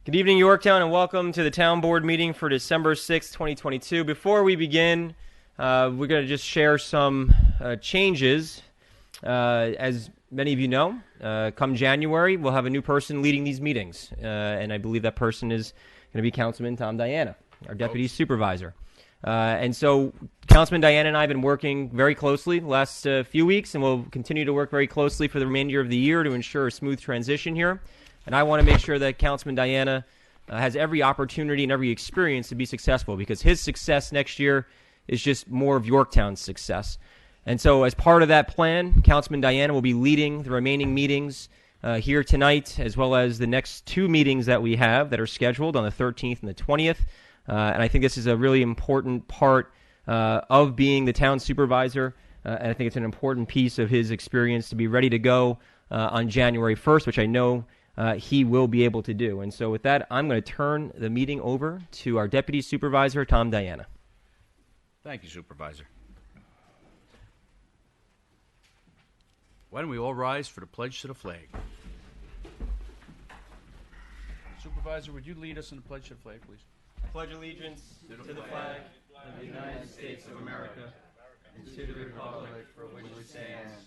Good evening, Yorktown, and welcome to the Town Board meeting for December 6th, 2022. Before we begin, we're going to just share some changes. As many of you know, come January, we'll have a new person leading these meetings, and I believe that person is going to be Councilman Tom Diana, our Deputy Supervisor. And so Councilman Diana and I have been working very closely the last few weeks, and we'll continue to work very closely for the remainder of the year to ensure a smooth transition here. And I want to make sure that Councilman Diana has every opportunity and every experience to be successful, because his success next year is just more of Yorktown's success. And so as part of that plan, Councilman Diana will be leading the remaining meetings here tonight, as well as the next two meetings that we have that are scheduled on the 13th and the 20th. And I think this is a really important part of being the town supervisor. And I think it's an important piece of his experience to be ready to go on January 1st, which I know he will be able to do. And so with that, I'm going to turn the meeting over to our Deputy Supervisor, Tom Diana. Thank you, Supervisor. Why don't we all rise for the pledge to the flag? Supervisor, would you lead us in the pledge to the flag, please? I pledge allegiance to the flag of the United States of America and to the republic for which it stands,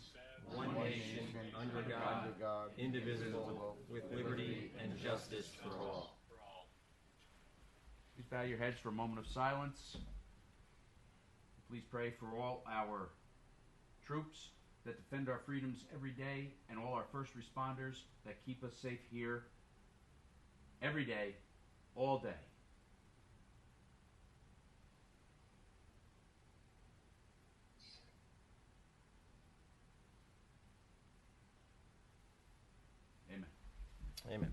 one nation, under God, indivisible, with liberty and justice for all. Please bow your heads for a moment of silence. Please pray for all our troops that defend our freedoms every day, and all our first responders that keep us safe here every day, all day. Amen.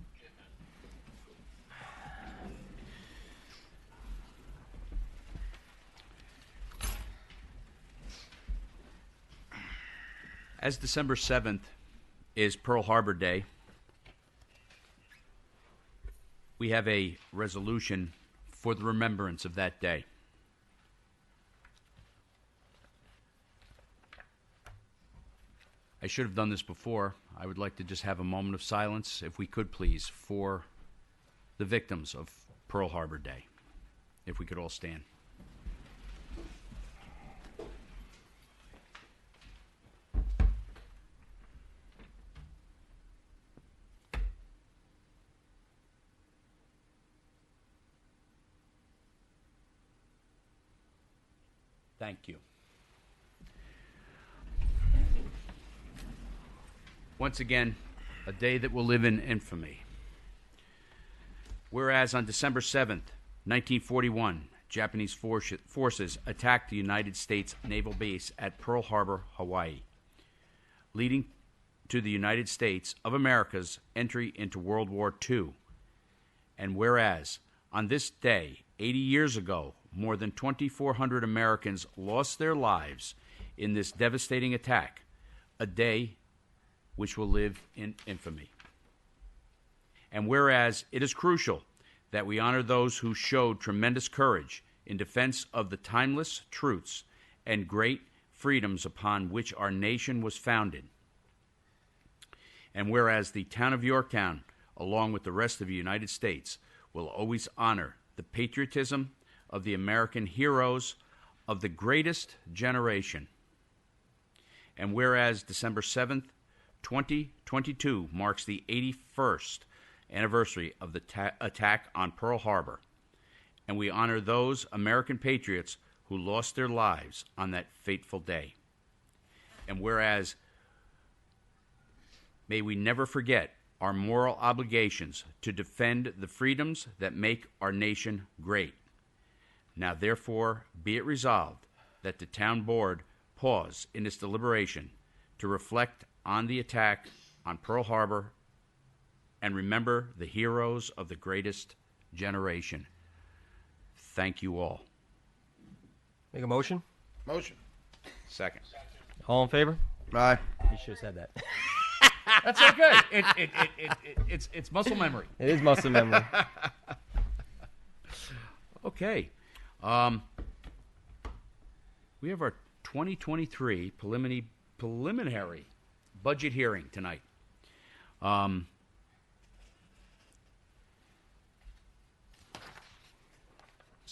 As December 7th is Pearl Harbor Day, we have a resolution for the remembrance of that day. I should have done this before. I would like to just have a moment of silence, if we could please, for the victims of Pearl Harbor Day. If we could all stand. Thank you. Once again, a day that will live in infamy. Whereas on December 7th, 1941, Japanese forces attacked the United States naval base at Pearl Harbor, Hawaii, leading to the United States of America's entry into World War II. And whereas on this day, 80 years ago, more than 2,400 Americans lost their lives in this devastating attack, a day which will live in infamy. And whereas it is crucial that we honor those who showed tremendous courage in defense of the timeless truths and great freedoms upon which our nation was founded. And whereas the town of Yorktown, along with the rest of the United States, will always honor the patriotism of the American heroes of the greatest generation. And whereas December 7th, 2022 marks the 81st anniversary of the attack on Pearl Harbor, and we honor those American patriots who lost their lives on that fateful day. And whereas, may we never forget our moral obligations to defend the freedoms that make our nation great. Now, therefore, be it resolved that the town board pause in its deliberation to reflect on the attack on Pearl Harbor and remember the heroes of the greatest generation. Thank you all. Make a motion? Motion. Second. All in favor? Aye. You should have said that. That's okay. It's muscle memory. It is muscle memory. Okay. We have our 2023 preliminary budget hearing tonight.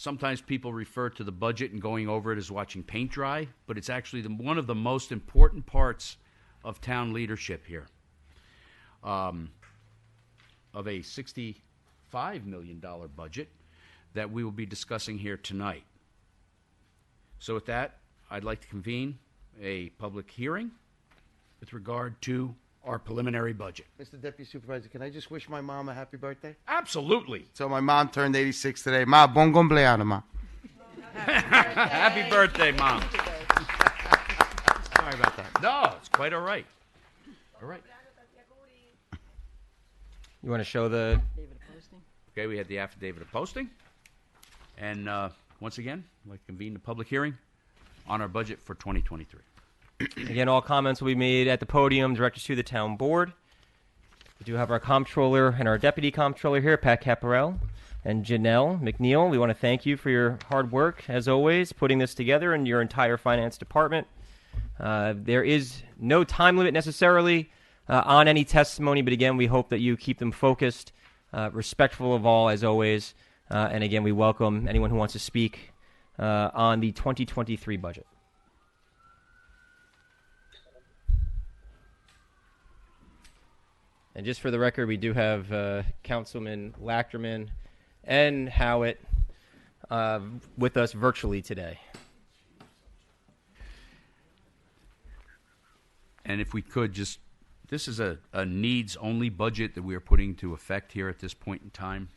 sometimes people refer to the budget and going over it as watching paint dry, but it's actually one of the most important parts of town leadership here. Of a $65 million budget that we will be discussing here tonight. So with that, I'd like to convene a public hearing with regard to our preliminary budget. Mr. Deputy Supervisor, can I just wish my mom a happy birthday? Absolutely. So my mom turned 86 today. Ma, bon cumpleaños, ma. Happy birthday, Mom. Sorry about that. No, it's quite all right. All right. You want to show the... Okay, we had the affidavit of posting. And once again, I'd like to convene the public hearing on our budget for 2023. Again, all comments will be made at the podium, directed to the town board. We do have our comptroller and our deputy comptroller here, Pat Caparel and Janelle McNeil. We want to thank you for your hard work, as always, putting this together, and your entire finance department. There is no time limit necessarily on any testimony, but again, we hope that you keep them focused, respectful of all, as always. And again, we welcome anyone who wants to speak on the 2023 budget. And just for the record, we do have Councilman Lachterman and Howitt with us virtually today. And if we could just, this is a needs-only budget that we are putting into effect here at this point in time.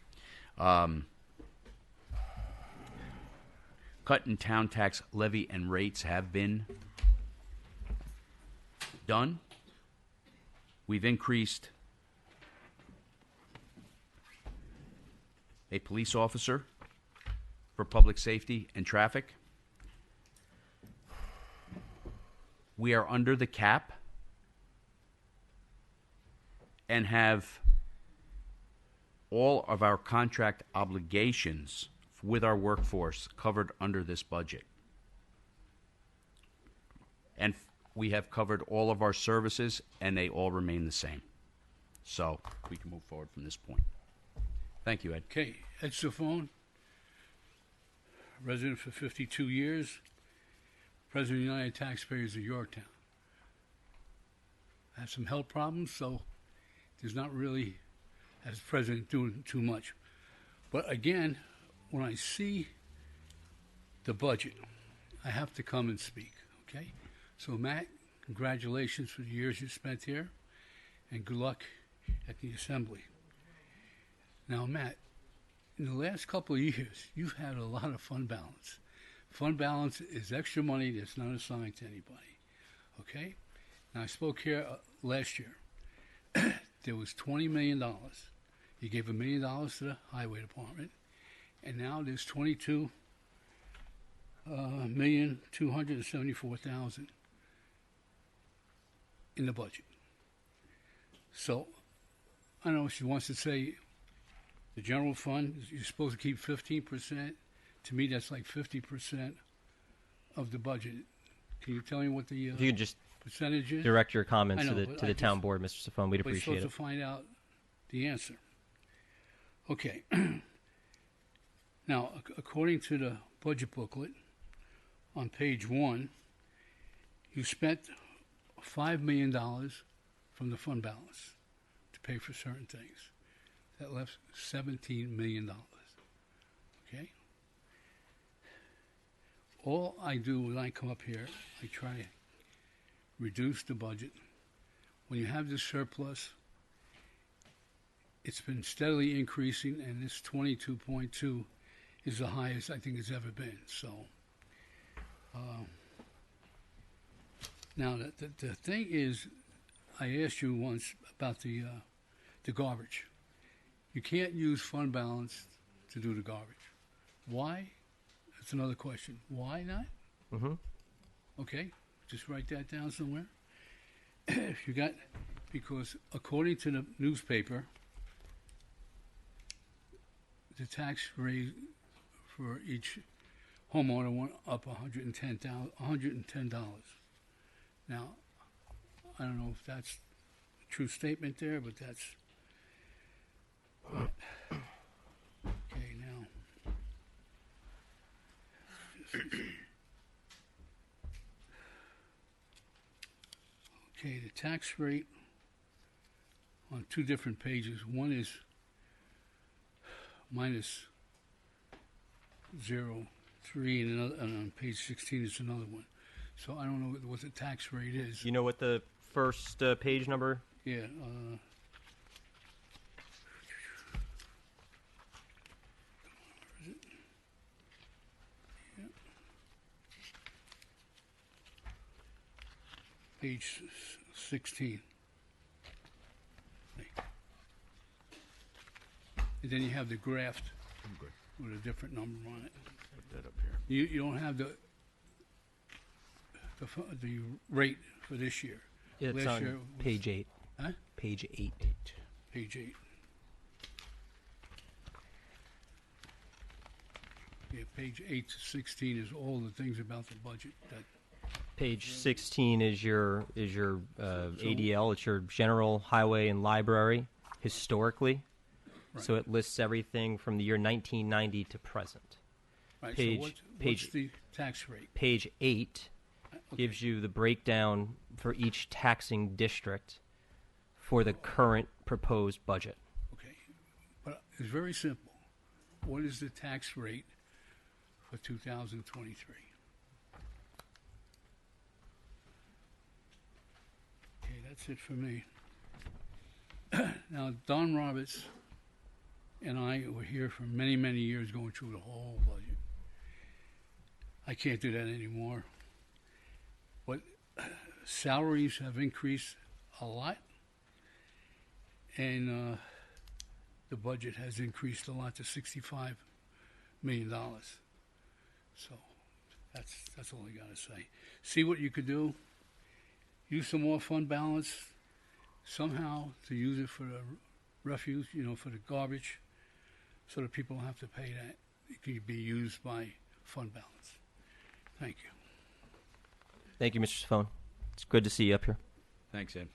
Cut in town tax levy and rates have been done. We've increased a police officer for public safety and traffic. We are under the cap and have all of our contract obligations with our workforce covered under this budget. And we have covered all of our services, and they all remain the same. So we can move forward from this point. Thank you, Ed. Okay, Ed Safone, resident for 52 years, president of the United Taxpayers of Yorktown. I have some health problems, so there's not really, as president, doing too much. But again, when I see the budget, I have to come and speak, okay? So, Matt, congratulations for the years you spent here, and good luck at the assembly. Now, Matt, in the last couple of years, you've had a lot of fund balance. Fund balance is extra money that's not assigned to anybody, okay? Now, I spoke here last year. There was $20 million. You gave $1 million to the highway department, and now there's $22,274,000 in the budget. So, I don't know if she wants to say the general fund, you're supposed to keep 15%. To me, that's like 50% of the budget. Can you tell me what the If you could just percentage is? direct your comments I know, to but the I town just- board, Mr. Safone. We'd But you're appreciate supposed it. to find out the answer. Okay. Now, according to the budget booklet, on page 1, you spent $5 million from the fund balance to pay for certain things. That left $17 million. Okay? All I do when I come up here, I try to reduce the budget. When you have this surplus, it's been steadily increasing, and this 22.2 is the highest I think it's ever been. So, now the thing is, I asked you once about the garbage. You can't use fund balance to do the garbage. Why? That's another question. Why not? Mm-hmm. Okay, just write that down somewhere. If you got, because according to the newspaper, the tax rate for each homeowner went up $110. Now, I don't know if that's a true statement there, but that's okay. Now, Okay, the tax rate on two different pages. One is minus 0.3, and on page 16 is another one. So I don't know what the tax rate is. You know what the first page number? Yeah. Where is it? Yeah. Page 16. And then you have the graft with a different number on it. Put that up here. You don't have the rate for this year. It's Last year on was- page 8. Huh? Page 8. Page 8. Yeah, page 8 to 16 is all the things about the budget that Page 16 is your ADL. It's your general highway and library historically. So it lists everything from the year 1990 to present. right. Page- So what's page- the tax rate? Page 8 Okay. gives you the breakdown for each taxing district for the current proposed budget. Okay, but it's very simple. What is the tax rate for 2023? Okay, that's it for me. Now, Don Roberts and I were here for many, many years going through the whole budget. I can't do that anymore. But salaries have increased a lot, and the budget has increased a lot to $65 million. So that's all I got to say. See what you could do. Use some more fund balance somehow to use it for the refuse, for the garbage, so that people don't have to pay that. It can be used by fund balance. Thank you. Thank you, Mr. Safone. It's good to see you up here. Thanks, Ed.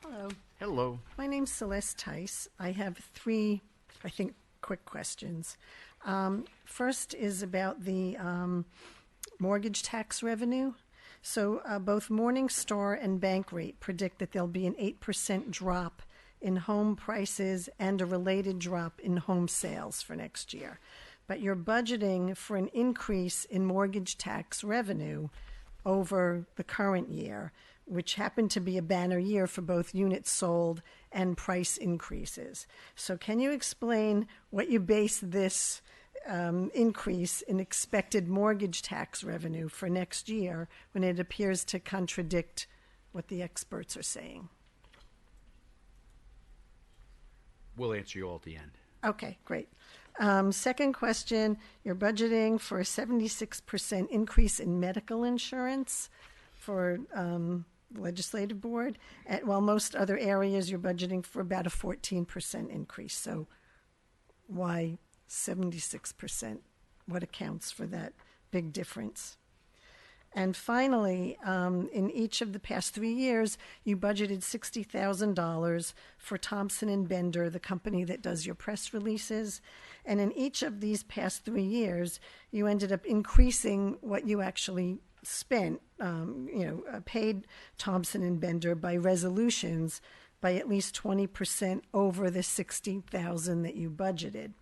Hello, Hello. my name's Celeste Tice. I have three, I think, quick questions. First is about the mortgage tax revenue. So both Morningstar and Bankrate predict that there'll be an 8% drop in home prices and a related drop in home sales for next year. But you're budgeting for an increase in mortgage tax revenue over the current year, which happened to be a banner year for both units sold and price increases. So can you explain what you base this increase in expected mortgage tax revenue for next year when it appears to contradict what the experts are saying? We'll answer you all at the end. Okay, great. Second question, you're budgeting for a 76% increase in medical insurance for the legislative board, while most other areas you're budgeting for about a 14% increase. So why 76%? What accounts for that big difference? And finally, in each of the past 3 years, you budgeted $60,000 for Thompson and Bender, the company that does your press releases. And in each of these past 3 years, you ended up increasing what you actually spent, paid Thompson and Bender by resolutions by at least 20% over the $60,000 that you budgeted.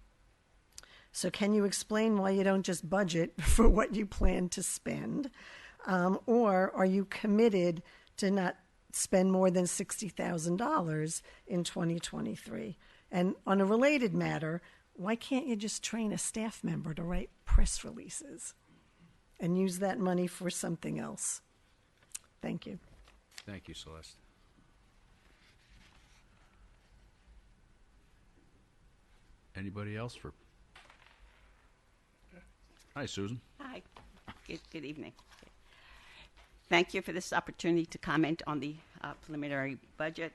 So can you explain why you don't just budget for what you plan to spend? Or are you committed to not spend more than $60,000 in 2023? And on a related matter, why can't you just train a staff member to write press releases and use that money for something else? Thank you. Thank you, Celeste. Anybody else for? Hi, Susan. Hi. Good evening. Thank you for this opportunity to comment on the preliminary budget.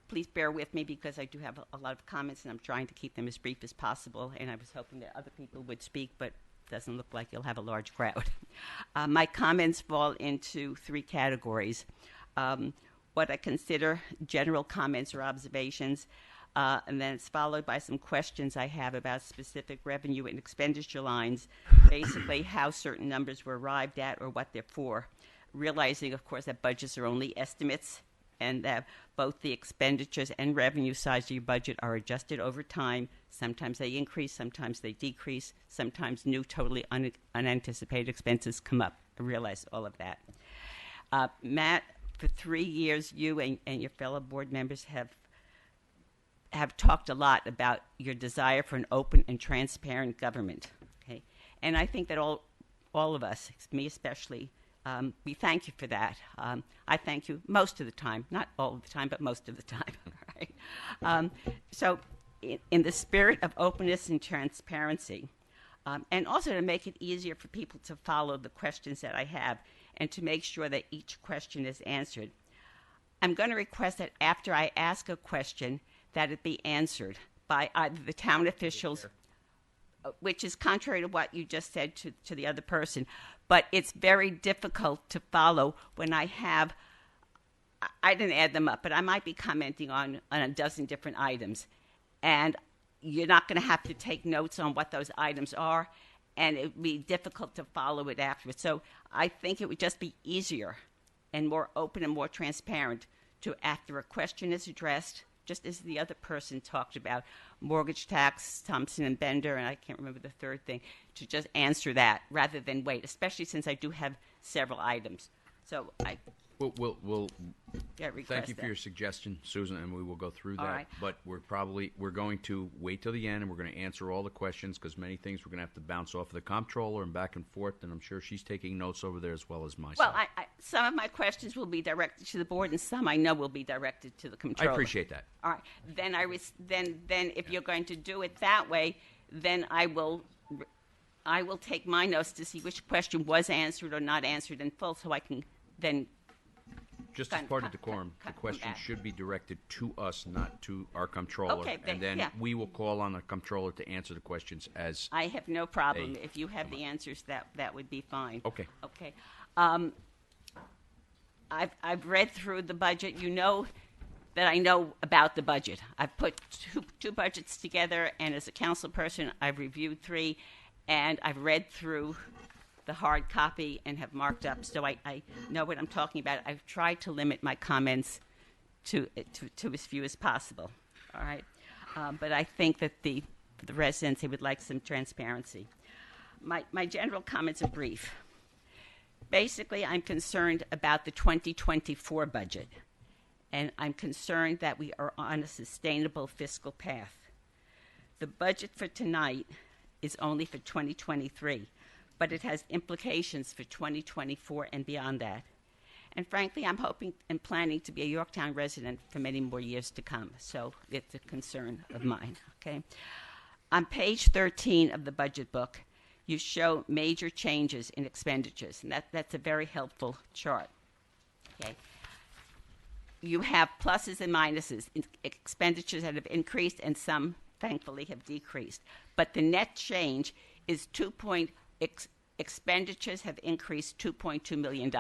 Please bear with me because I do have a lot of comments and I'm trying to keep them as brief as possible, and I was hoping that other people would speak, but it doesn't look like you'll have a large crowd. My comments fall into three categories. what I consider general comments or observations, and then it's followed by some questions I have about specific revenue and expenditure lines, basically how certain numbers were arrived at or what they're for, realizing, of course, that budgets are only estimates and that both the expenditures and revenue sides of your budget are adjusted over time. Sometimes they increase, sometimes they decrease, sometimes new, totally unanticipated expenses come up. I realize all of that. Matt, for 3 years, you and your fellow board members have talked a lot about your desire for an open and transparent government. Okay, and I think that all of us, me especially, we thank you for that. I thank you most of the time, not all of the time, but most of the time. Right? So, in the spirit of openness and transparency, and also to make it easier for people to follow the questions that I have, and to make sure that each question is answered, I'm going to request that after I ask a question, that it be answered by either the town officials, which is contrary to what you just said to the other person. But it's very difficult to follow when I didn't add them up, but I might be commenting on a dozen different items. And you're not going to have to take notes on what those items are, and it would be difficult to follow it afterwards. So I think it would just be easier and more open and more transparent to, after a question is addressed, just as the other person talked about, mortgage tax, Thompson and Bender, and I can't remember the third thing, to just answer that rather than wait, especially since I do have several items. So I We'll request thank you for that. your suggestion, Susan, and we will go through that. All right. But we're going to wait till the end, and we're going to answer all the questions because many things we're going to have to bounce off of the comptroller and back and forth, and I'm sure she's taking notes over there as well as myself. Well, some of my questions will be directed to the board, and some I know will be directed to the I comptroller. appreciate that. All right. Then then if you're going to do it that way, then I will take my notes to see which question was answered or not answered in full, so I can then. Just as Fine. part of decorum, the Come question back. should be directed to us, not to our comptroller. Okay, and then yeah. we will call on the comptroller to answer the questions as. I have no problem. Hey, If you have the answers, that would be fine. Okay. Okay. I've read through the budget. You know that I know about the budget. I've put two budgets together, and as a council person, I've reviewed 3, and I've read through the hard copy and have marked up, so I know what I'm talking about. I've tried to limit my comments to as few as possible. All right, but I think that the residents, they would like some transparency. My general comments are brief. Basically, I'm concerned about the 2024 budget, and I'm concerned that we are on a sustainable fiscal path. The budget for tonight is only for 2023, but it has implications for 2024 and beyond that. And frankly, I'm hoping and planning to be a Yorktown resident for many more years to come, so it's a concern of mine, okay? On page 13 of the budget book, you show major changes in expenditures, and that's a very helpful chart, okay? You have pluses and minuses, expenditures that have increased and some, thankfully, have decreased. But the net change is expenditures have increased $2.2 million.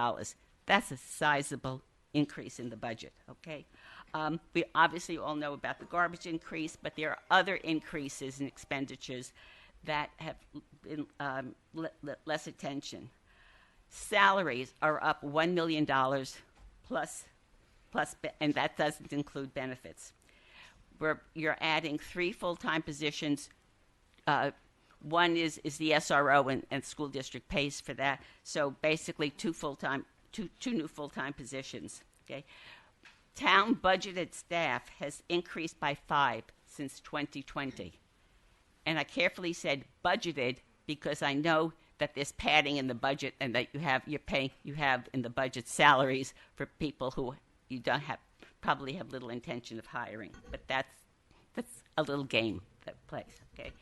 That's a sizable increase in the budget, okay? We obviously all know about the garbage increase, but there are other increases in expenditures that have been less attention. Salaries are up $1 million plus, and that doesn't include benefits. You're adding 3 full-time positions. One is the SRO, and school district pays for that. So basically, two new full-time positions. Okay, town budgeted staff has increased by 5 since 2020, and I carefully said budgeted because I know that there's padding in the budget, and that you have in the budget salaries for people who you probably have little intention of hiring. But that's a little game that plays. Okay.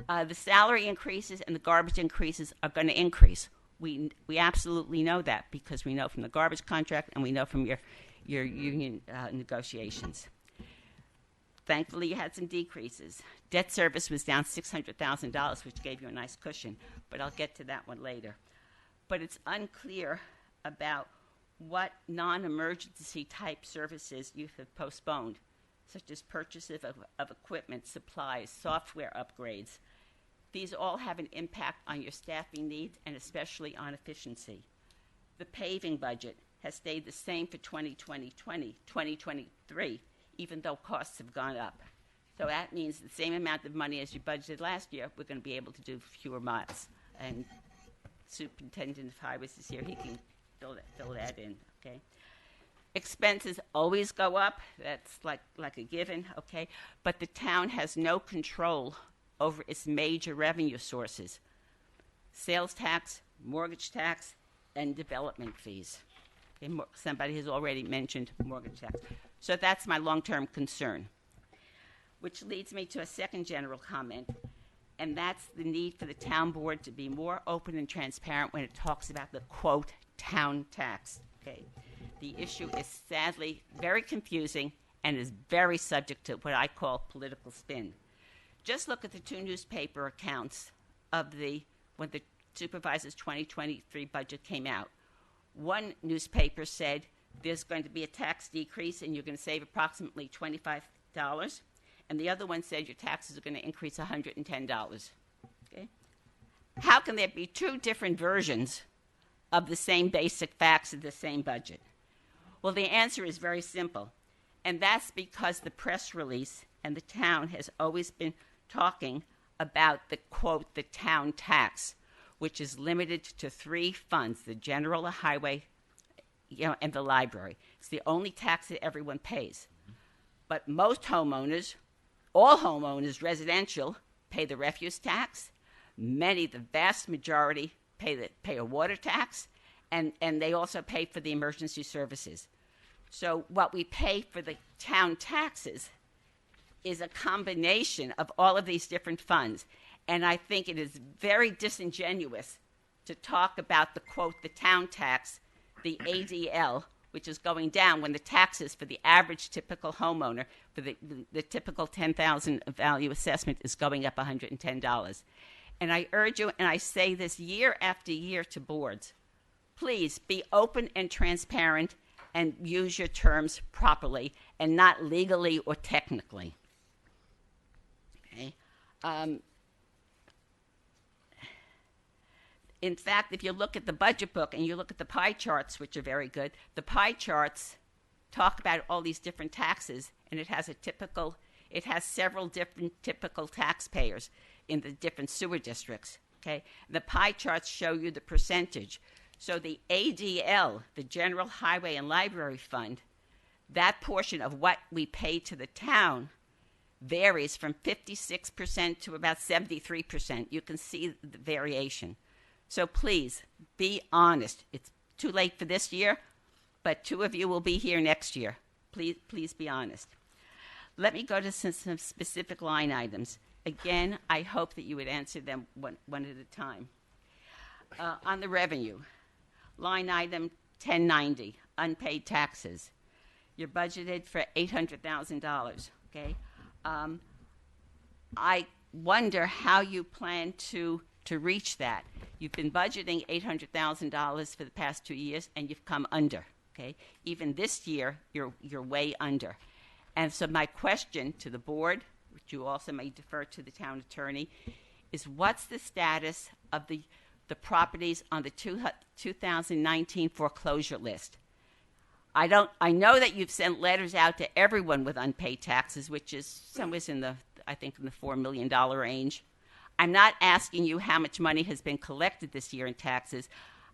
The salary increases and the garbage increases are going to increase. We absolutely know that because we know from the garbage contract and we know from your union negotiations. Thankfully, you had some decreases. Debt service was down $600,000, which gave you a nice cushion, but I'll get to that one later. But it's unclear about what non-emergency type services you have postponed, such as purchases of equipment, supplies, software upgrades. These all have an impact on your staffing needs and especially on efficiency. The paving budget has stayed the same for 2023, even though costs have gone up. So that means the same amount of money as you budgeted last year, we're going to be able to do fewer miles. And Superintendent of Highways is here, he can fill that in, okay? Expenses always go up, that's like a given, okay? But the town has no control over its major revenue sources: sales tax, mortgage tax, and development fees. Okay, somebody has already mentioned mortgage tax. So that's my long-term concern. Which leads me to a second general comment, and that's the need for the town board to be more open and transparent when it talks about the, quote, town tax. Okay. The issue is sadly very confusing and is very subject to what I call political spin. Just look at the two newspaper accounts of when the supervisor's 2023 budget came out. One newspaper said there's going to be a tax decrease and you're going to save approximately $25, and the other one said your taxes are going to increase $110. Okay? How can there be two different versions of the same basic facts of the same budget? Well, the answer is very simple, and that's because the press release and the town has always been talking about the, quote, the town tax, which is limited to three funds: the general, the highway, and the library. It's the only tax that everyone pays. But most homeowners, all homeowners, residential, pay the refuse tax. Many, the vast majority, pay a water tax, and they also pay for the emergency services. So what we pay for the town taxes is a combination of all of these different funds. And I think it is very disingenuous to talk about the, quote, the town tax, the ADL, which is going down when the taxes for the average typical homeowner, for the typical $10,000 value assessment, is going up $110. And I urge you, and I say this year after year to boards, please be open and transparent and use your terms properly and not legally or technically. Okay? In fact, if you look at the budget book and you look at the pie charts, which are very good, the pie charts talk about all these different taxes, and it has several different typical taxpayers in the different sewer districts. Okay, the pie charts show you the percentage. So the ADL, the General Highway and Library Fund, that portion of what we pay to the town varies from 56% to about 73%. You can see the variation. So please, be honest. It's too late for this year, but two of you will be here next year. Please be honest. Let me go to some specific line items. Again, I hope that you would answer them one at a time. On the revenue, line item 1090, unpaid taxes. You're budgeted for $800,000, okay? I wonder how you plan to reach that. You've been budgeting $800,000 for the past 2 years, and you've come under, okay? Even this year, you're way under. And so my question to the board, which you also may defer to the town attorney, is what's the status of the properties on the 2019 foreclosure list? I know that you've sent letters out to everyone with unpaid taxes, which is somewhere in the $4 million range. I'm not asking you how much money has been collected this year in taxes.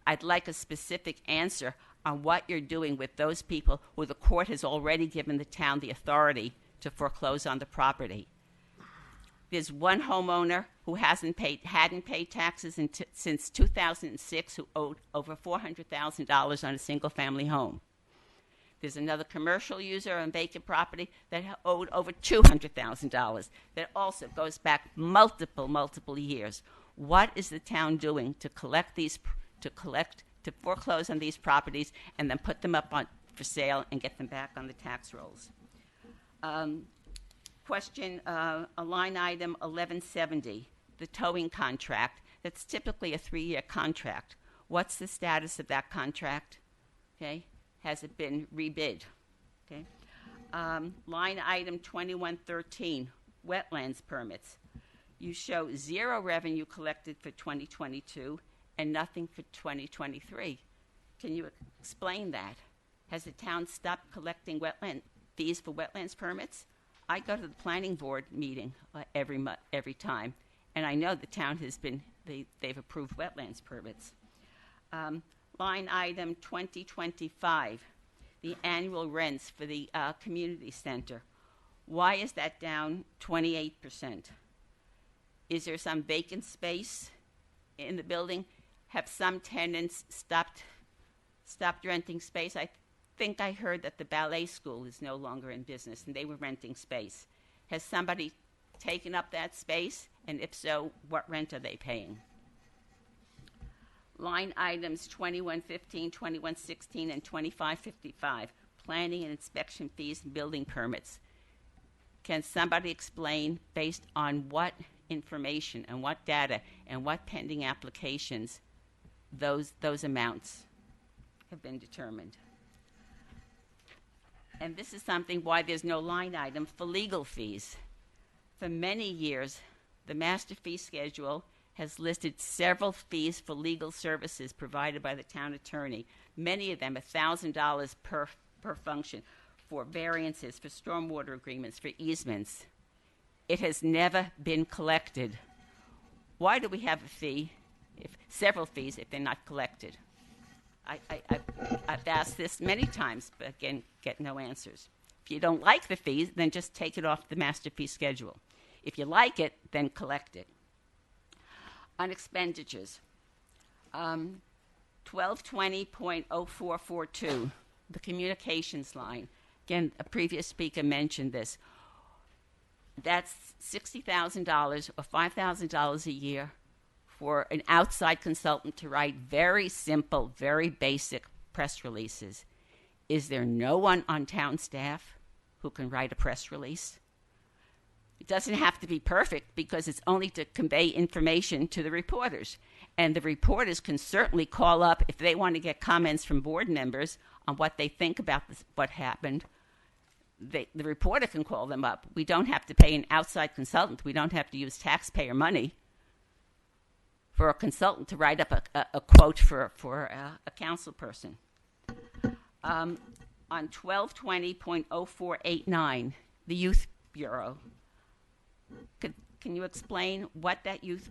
I'd like a specific answer on what you're doing with those people who the court has already given the town the authority to foreclose on the property. There's one homeowner who hadn't paid taxes since 2006 who owed over $400,000 on a single-family home. There's another commercial user on vacant property that owed over $200,000. That also goes back multiple years. What is the town doing to foreclose on these properties and then put them up for sale and get them back on the tax rolls? Question, a line item 1170, the towing contract. That's typically a 3-year contract. What's the status of that contract? Okay. has it been rebid? Okay. Line item 2113, wetlands permits. You show zero revenue collected for 2022 and nothing for 2023. Can you explain that? Has the town stopped collecting wetland fees for wetlands permits? I go to the planning board meeting every time, and I know the town has been, they've approved wetlands permits. Line item 2025, the annual rents for the community center. Why is that down 28%? Is there some vacant space in the building? Have some tenants stopped renting space? I think I heard that the ballet school is no longer in business and they were renting space. Has somebody taken up that space? And if so, what rent are they paying? Line items 2115, 2116, and 2555, planning and inspection fees and building permits. Can somebody explain based on what information and what data and what pending applications those amounts have been determined? And this is something why there's no line item for legal fees. For many years, the master fee schedule has listed several fees for legal services provided by the town attorney, many of them $1,000 per function, for variances, for stormwater agreements, for easements. It has never been collected. Why do we have a fee, several fees, if they're not collected? I've asked this many times, but again, get no answers. If you don't like the fees, then just take it off the master fee schedule. If you like it, then collect it. On expenditures, 1220.0442, the communications line. Again, a previous speaker mentioned this. That's $60,000 or $5,000 a year for an outside consultant to write very simple, very basic press releases. Is there no one on town staff who can write a press release? It doesn't have to be perfect because it's only to convey information to the reporters. And the reporters can certainly call up if they want to get comments from board members on what they think about what happened. The reporter can call them up. We don't have to pay an outside consultant. We don't have to use taxpayer money for a consultant to write up a quote for a council person. On 1220.0489, the Youth Bureau. Can you explain what that Youth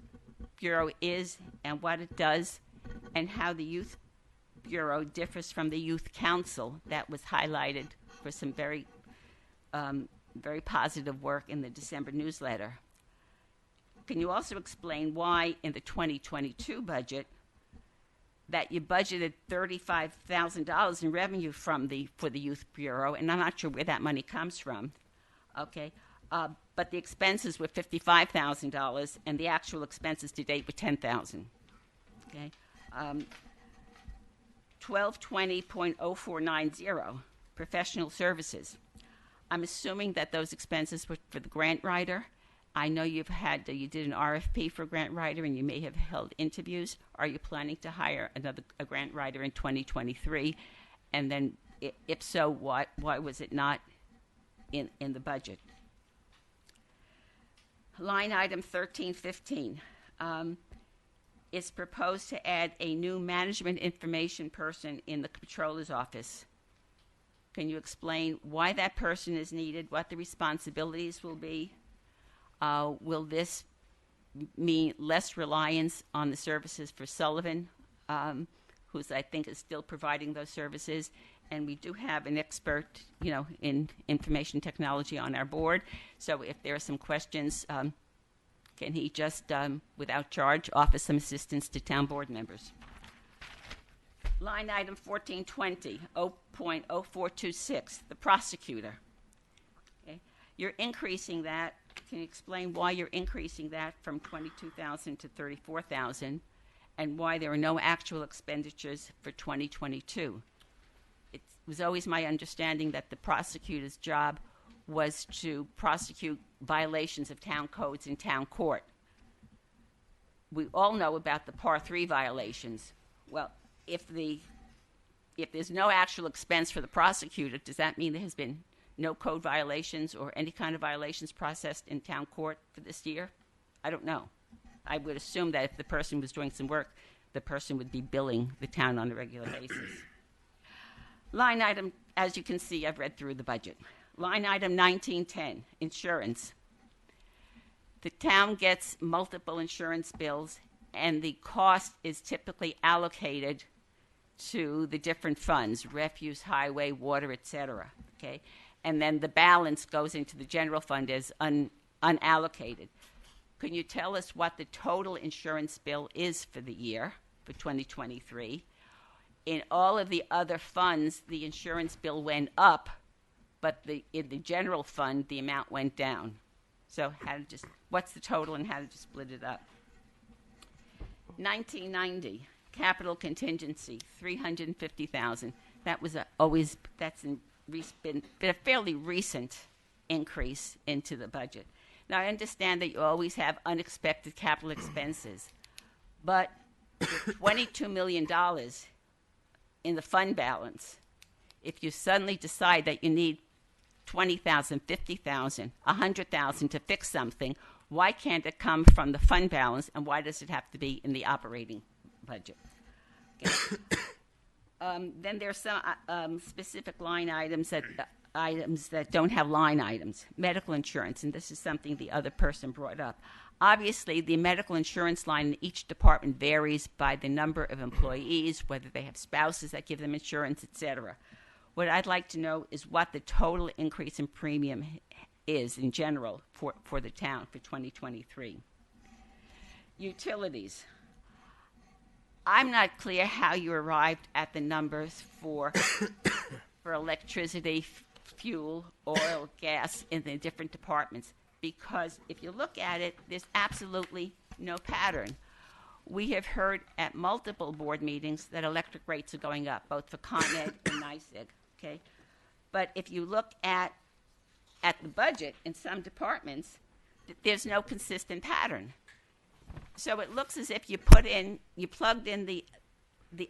Bureau is and what it does and how the Youth Bureau differs from the Youth Council that was highlighted for some very positive work in the December newsletter? Can you also explain why in the 2022 budget that you budgeted $35,000 in revenue for the Youth Bureau, and I'm not sure where that money comes from, okay? But the expenses were $55,000, and the actual expenses to date were $10,000. Okay, 1220.0490, professional services. I'm assuming that those expenses were for the grant writer. I know you did an RFP for a grant writer, and you may have held interviews. Are you planning to hire a grant writer in 2023? And then, if so, why was it not in the budget? Line item 1315. It's proposed to add a new management information person in the controller's office. Can you explain why that person is needed, what the responsibilities will be? Will this mean less reliance on the services for Sullivan, who's I think is still providing those services? And we do have an expert, in information technology on our board. So if there are some questions, can he just, without charge, offer some assistance to town board members? Line item 1420, 0.0426, the prosecutor. Okay. You're increasing that. Can you explain why you're increasing that from $22,000 to $34,000, and why there are no actual expenditures for 2022? It was always my understanding that the prosecutor's job was to prosecute violations of town codes in town court. We all know about the Par 3 violations. Well, if the if there's no actual expense for the prosecutor, does that mean there has been no code violations or any kind of violations processed in town court for this year? I don't know. I would assume that if the person was doing some work, the person would be billing the town on a regular basis. Line item, as you can see, I've read through the budget. Line item 1910, insurance. The town gets multiple insurance bills, and the cost is typically allocated to the different funds, refuse, highway, water, etc. Okay? And then the balance goes into the general fund as unallocated. Can you tell us what the total insurance bill is for the year, for 2023? In all of the other funds, the insurance bill went up, but in the general fund, the amount went down. So what's the total and how did you split it up? 1990, capital contingency, $350,000. That was been a fairly recent increase into the budget. Now, I understand that you always have unexpected capital expenses, but with $22 million in the fund balance, if you suddenly decide that you need $20,000, $50,000, $100,000 to fix something, why can't it come from the fund balance, and why does it have to be in the operating budget? Okay. Then there's some specific line items that don't have line items. Medical insurance, and this is something the other person brought up. Obviously, the medical insurance line in each department varies by the number of employees, whether they have spouses that give them insurance, etc. What I'd like to know is what the total increase in premium is in general for the town for 2023. Utilities. I'm not clear how you arrived at the numbers for electricity, fuel, oil, gas in the different departments, because if you look at it, there's absolutely no pattern. We have heard at multiple board meetings that electric rates are going up, both for Con Ed and NYSEG, okay? But if you look at the budget in some departments, there's no consistent pattern. So it looks as if you plugged in the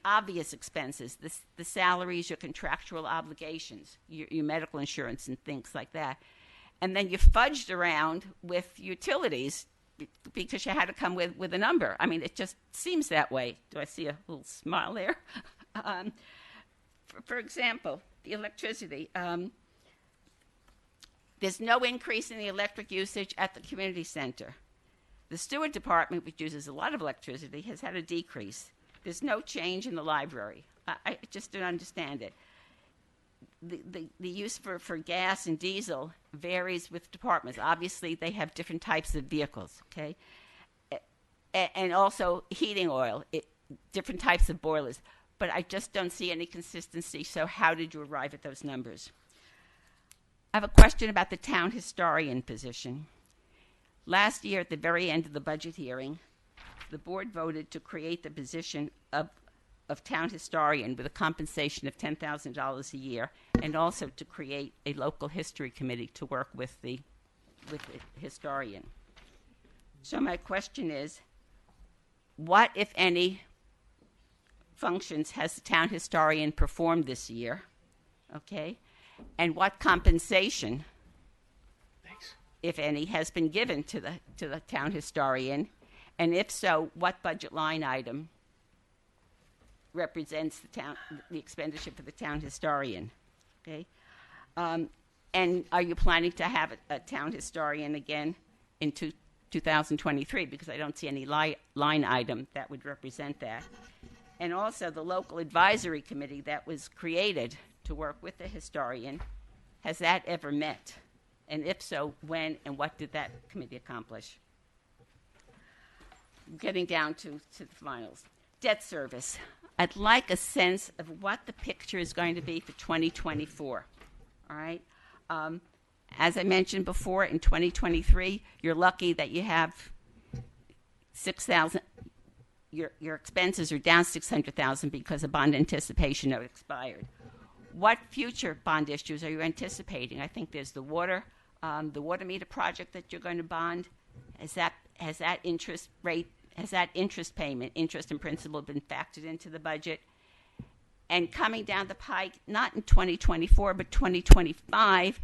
obvious expenses, the salaries, your contractual obligations, your medical insurance and things like that. And then you fudged around with utilities because you had to come with a number. I mean, it just seems that way. Do I see a little smile there? For example, the electricity. There's no increase in the electric usage at the community center. The Stewart department, which uses a lot of electricity, has had a decrease. There's no change in the library. I just don't understand it. The use for gas and diesel varies with departments. Obviously, they have different types of vehicles, okay? And also heating oil, different types of boilers. But I just don't see any consistency, so how did you arrive at those numbers? I have a question about the town historian position. Last year, at the very end of the budget hearing, the board voted to create the position of town historian with a compensation of $10,000 a year, and also to create a local history committee to work with the historian. So my question is, what, if any, functions has the town historian performed this year? Okay, and what compensation, if any, has been given to the town historian, and if so, what budget line item represents the expenditure for the town historian? Okay, and are you planning to have a town historian again in 2023? Because I don't see any line item that would represent that. And also the local advisory committee that was created to work with the historian, has that ever met? And if so, when and what did that committee accomplish? Getting down to the finals. Debt service. I'd like a sense of what the picture is going to be for 2024. All right? As I mentioned before, in 2023, you're lucky that you have $6,000. Your expenses are down $600,000 because a bond anticipation note expired. What future bond issues are you anticipating? I think there's the water meter project that you're going to bond. Has that interest payment, interest and principal, been factored into the budget? And coming down the pike, not in 2024, but 2025,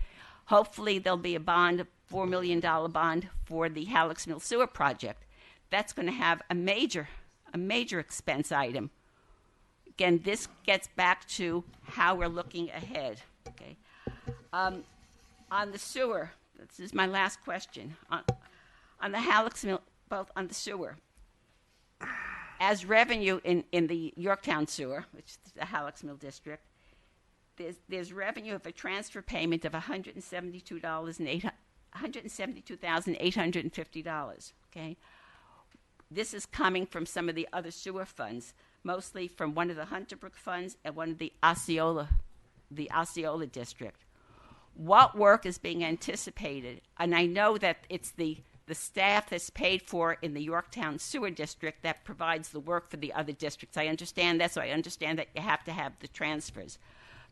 hopefully there'll be a bond, a $4 million bond for the Halleck's Mill Sewer Project. That's going to have a major expense item. Again, this gets back to how we're looking ahead. Okay. On the sewer, this is my last question. On the Halleck's Mill, both on the sewer, as revenue in the Yorktown sewer, which is the Halleck's Mill district, there's revenue of a transfer payment of $172,850. Okay, this is coming from some of the other sewer funds, mostly from one of the Hunterbrook funds and one of the Osceola district. What work is being anticipated? And I know that it's the staff that's paid for in the Yorktown Sewer District that provides the work for the other districts. I understand that, so I understand that you have to have the transfers.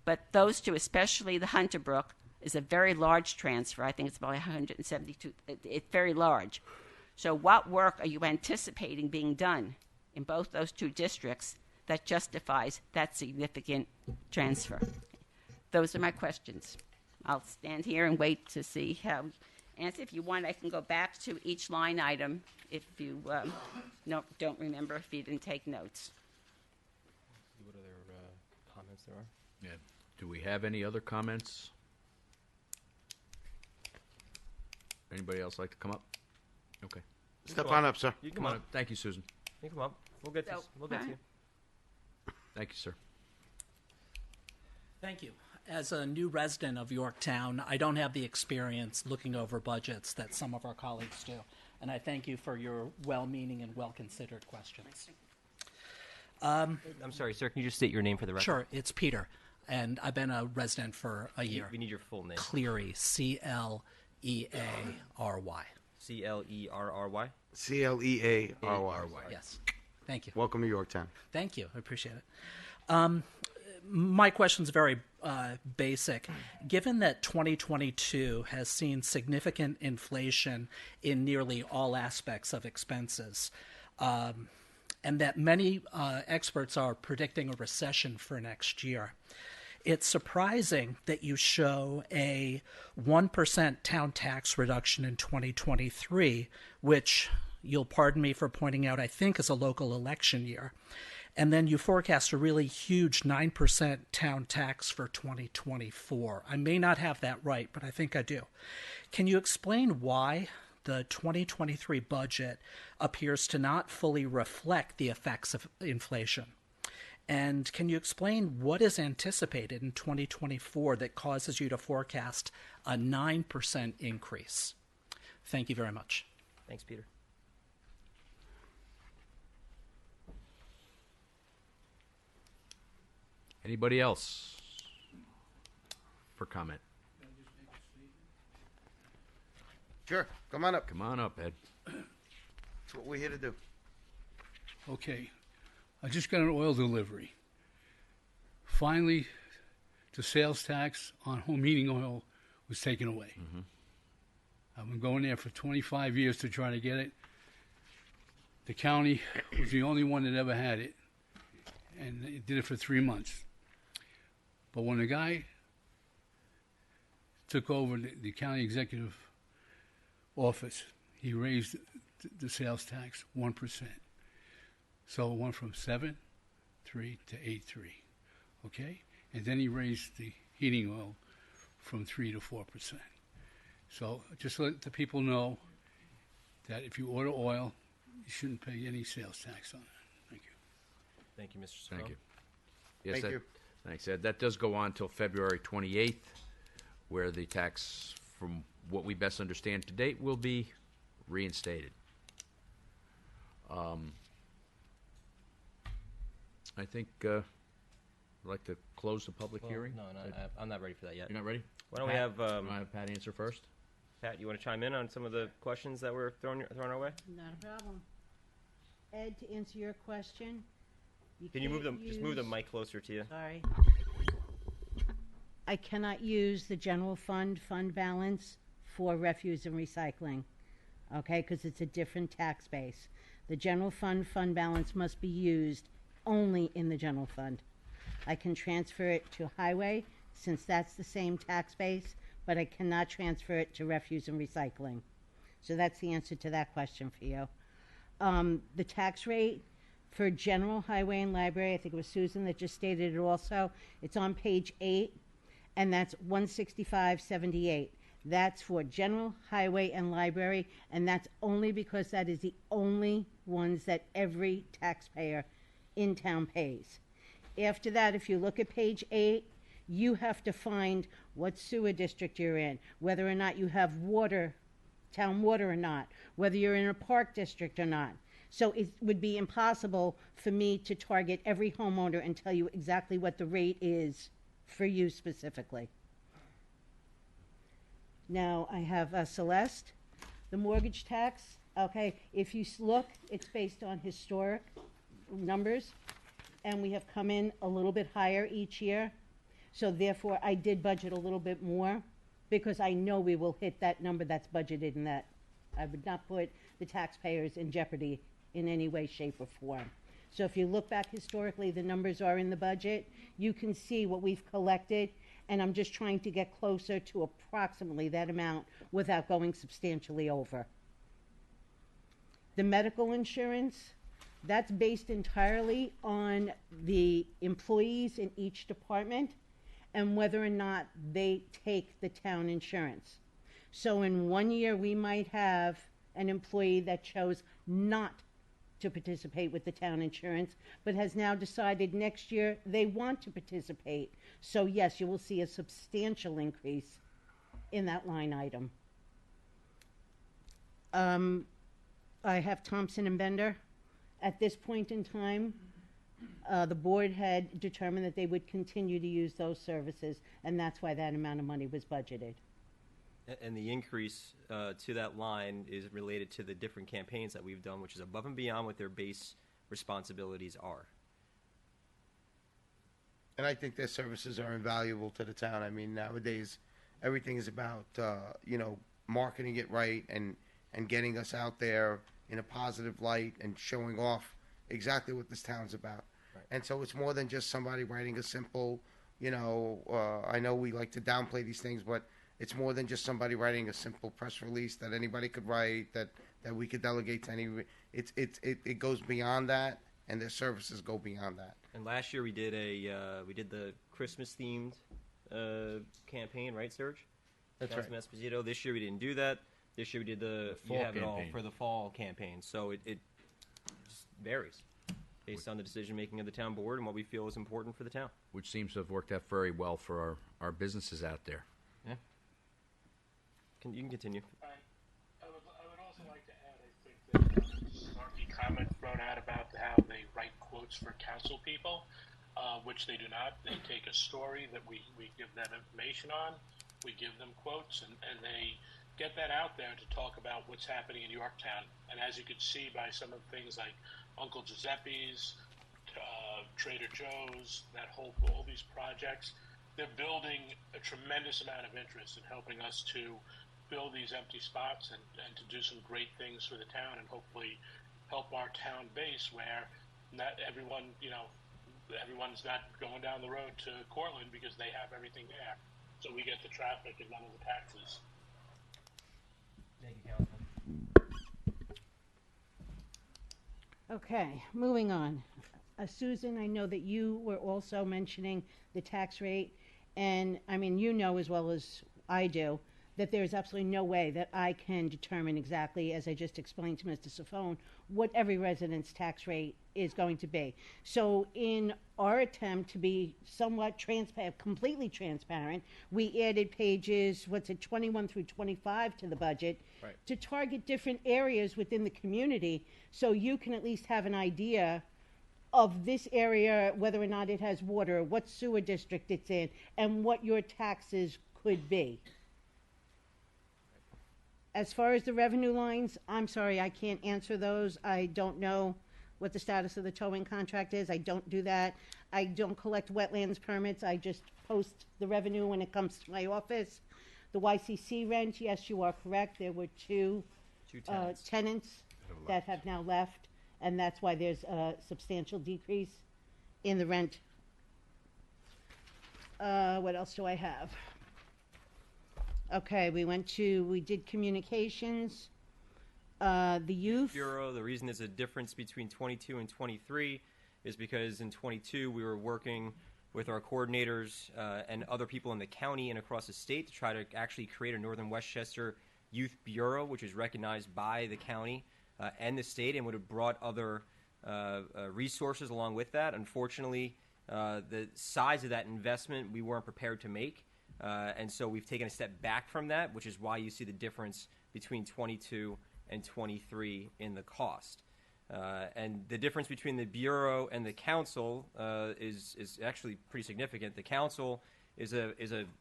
But those two, especially the Hunterbrook, is a very large transfer. I think it's about 172. It's very large. So what work are you anticipating being done in both those two districts that justifies that significant transfer? Those are my questions. I'll stand here and wait to see how. And if you want, I can go back to each line item if you don't remember, if you didn't take notes. What other comments there are? Yeah. Do we have any other comments? Anybody else like to come up? Okay. Step on up, sir. You Come on up. Thank you, Susan. You come up. We'll get to So, you. Thank you, sir. Thank you. As a new resident of Yorktown, I don't have the experience looking over budgets that some of our colleagues do, and I thank you for your well-meaning and well-considered questions. I'm sorry, sir. Can you just state your name for the record? Sure, it's Peter, and I've been a resident for a year. We need your full name. Cleary, C-L-E-A-R-Y. C-L-E-R-R-Y? CLEARY. Yes. Thank you. Welcome to Yorktown. Thank you. I appreciate it. My question's very basic. Given that 2022 has seen significant inflation in nearly all aspects of expenses, and that many experts are predicting a recession for next year, it's surprising that you show a 1% town tax reduction in 2023, which, you'll pardon me for pointing out, I think is a local election year. And then you forecast a really huge 9% town tax for 2024. I may not have that right, but I think I do. Can you explain why the 2023 budget appears to not fully reflect the effects of inflation? And can you explain what is anticipated in 2024 that causes you to forecast a 9% increase? Thank you very much. Thanks, Peter. Anybody else for comment? Sure. Come on up. Come on up, Ed. That's what we're here to do. Okay, I just got an oil delivery. Finally, the sales tax on home heating oil was taken away. Mm-hmm. I've been going there for 25 years to try to get it. The county was the only one that ever had it, and they did it for 3 months. But when the guy took over the county executive office, he raised the sales tax 1%. So it went from 7.3 to 8.3. Okay? And then he raised the heating oil from 3 to 4%. So just let the people know that if you order oil, you shouldn't pay any sales tax on it. Thank you. Thank you, Mr. Spo. Thank you. Yes, Thank you. Thanks, Ed. That does go on until February 28th, where the tax, from what we best understand to date, will be reinstated. I think I'd like to close the public hearing. No, I'm not ready for that yet. You're not ready? Why don't we have You want to have Pat answer first? Pat? You want to chime in on some of the questions that were thrown our way? Not a problem. Ed, to answer your question, Can you can't just move the use- mic closer to you? Sorry. I cannot use the general fund balance for refuse and recycling, okay, because it's a different tax base. The general fund balance must be used only in the general fund. I can transfer it to highway, since that's the same tax base, but I cannot transfer it to refuse and recycling. So that's the answer to that question for you. The tax rate for general highway and library, I think it was Susan that just stated it also, it's on page 8, and that's 165.78. That's for general highway and library, and that's only because that is the only ones that every taxpayer in town pays. After that, if you look at page 8, you have to find what sewer district you're in, whether or not you have water, town water or not, whether you're in a park district or not. So it would be impossible for me to target every homeowner and tell you exactly what the rate is for you specifically. Now I have Celeste, the mortgage tax. Okay, if you look, it's based on historic numbers, and we have come in a little bit higher each year. So therefore, I did budget a little bit more because I know we will hit that number that's budgeted in that. I would not put the taxpayers in jeopardy in any way, shape, or form. So if you look back historically, the numbers are in the budget. You can see what we've collected, and I'm just trying to get closer to approximately that amount without going substantially over. The medical insurance, that's based entirely on the employees in each department and whether or not they take the town insurance. So in one year, we might have an employee that chose not to participate with the town insurance, but has now decided next year they want to participate. So yes, you will see a substantial increase in that line item. I have Thompson and Bender. At this point in time, the board had determined that they would continue to use those services, and that's why that amount of money was budgeted. And the increase to that line is related to the different campaigns that we've done, which is above and beyond what their base responsibilities are. And I think their services are invaluable to the town. I mean, nowadays, everything is about, marketing it right and getting us out there in a positive light and showing off exactly what this town's about. Right. And so it's more than just somebody writing a simple, I know we like to downplay these things, but it's more than just somebody writing a simple press release that anybody could write, that we could delegate to any. It goes beyond that, and their services go beyond that. And last year we did the Christmas themed campaign, right, Serge? That's Councilman right. Esposito. This year we didn't do that. This year we did the fall you have it all campaign. for the fall campaign. So it just varies based on the decision making of the town board and what we feel is important for the town. Which seems to have worked out very well for our businesses out there. Yeah. You can continue. I would also like to add, I think that the snarky comment thrown out about how they write quotes for council people, which they do not. They take a story that we give them information on, we give them quotes, and they get that out there to talk about what's happening in Yorktown. And as you could see by some of the things like Uncle Giuseppe's, Trader Joe's, all these projects, they're building a tremendous amount of interest in helping us to fill these empty spots and to do some great things for the town and hopefully help our town base where not everyone, everyone's not going down the road to Cortland because they have everything there. So we get the traffic and none of the taxes. Thank you, Councilman. Okay, moving on. Susan, I know that you were also mentioning the tax rate, and I mean, you know as well as I do that there's absolutely no way that I can determine exactly, as I just explained to Mr. Safone, what every resident's tax rate is going to be. So in our attempt to be somewhat transparent, completely transparent, we added pages, 21 through 25 to the budget Right. to target different areas within the community so you can at least have an idea of this area, whether or not it has water, what sewer district it's in, and what your taxes could be. As far as the revenue lines, I'm sorry, I can't answer those. I don't know what the status of the towing contract is. I don't do that. I don't collect wetlands permits. I just post the revenue when it comes to my office. The YCC rent, yes, you are correct. There were two tenants that have now left, and that's why there's a substantial decrease in the rent What else do I have? Okay, we did communications, the youth. Bureau. The reason there's a difference between 22 and 23 is because in 22 we were working with our coordinators and other people in the county and across the state to try to actually create a Northern Westchester Youth Bureau, which is recognized by the county and the state, and would have brought other resources along with that. Unfortunately, the size of that investment we weren't prepared to make, and so we've taken a step back from that, which is why you see the difference between 22 and 23 in the cost. And the difference between the Bureau and the Council is actually pretty significant. The Council is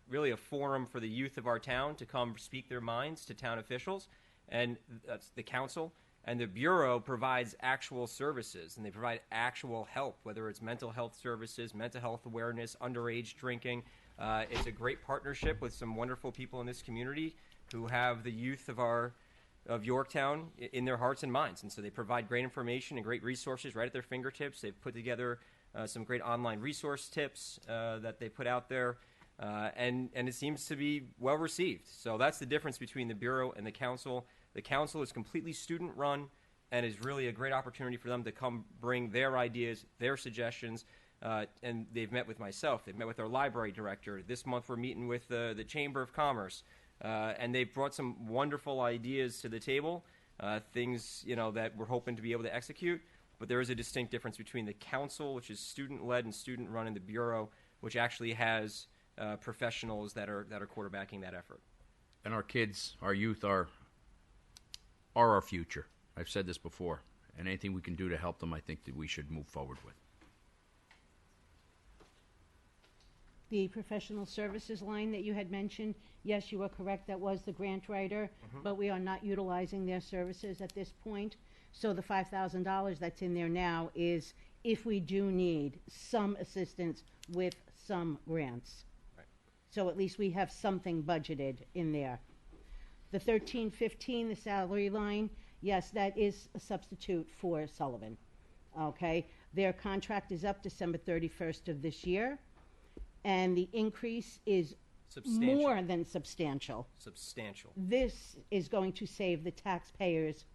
really a forum for the youth of our town to come speak their minds to town officials, and that's the Council. And the Bureau provides actual services, and they provide actual help, whether it's mental health services, mental health awareness, underage drinking. It's a great partnership with some wonderful people in this community who have the youth of Yorktown in their hearts and minds. And so they provide great information and great resources right at their fingertips. They've put together some great online resource tips that they put out there, and it seems to be well received. So that's the difference between the Bureau and the Council. The Council is completely student-run and is really a great opportunity for them to come bring their ideas, their suggestions, and they've met with myself. They've met with our library director. This month we're meeting with the Chamber of Commerce, and they've brought some wonderful ideas to the table, things that we're hoping to be able to execute. But there is a distinct difference between the Council, which is student-led and student-run, and the Bureau, which actually has professionals that are quarterbacking that effort. And our kids, our youth, are our future. I've said this before, and anything we can do to help them, I think that we should move forward with. The professional services line that you had mentioned, yes, you are correct, that was the grant writer, but we are not utilizing their services at this point. So the $5,000 that's in there now is if we do need some assistance with some grants. Right. So at least we have something budgeted in there. The 1315, the salary line, yes, that is a substitute for Sullivan. Okay, their contract is up December 31st of this year, and the increase is Substantial. more than substantial. Substantial. This is going to save the taxpayers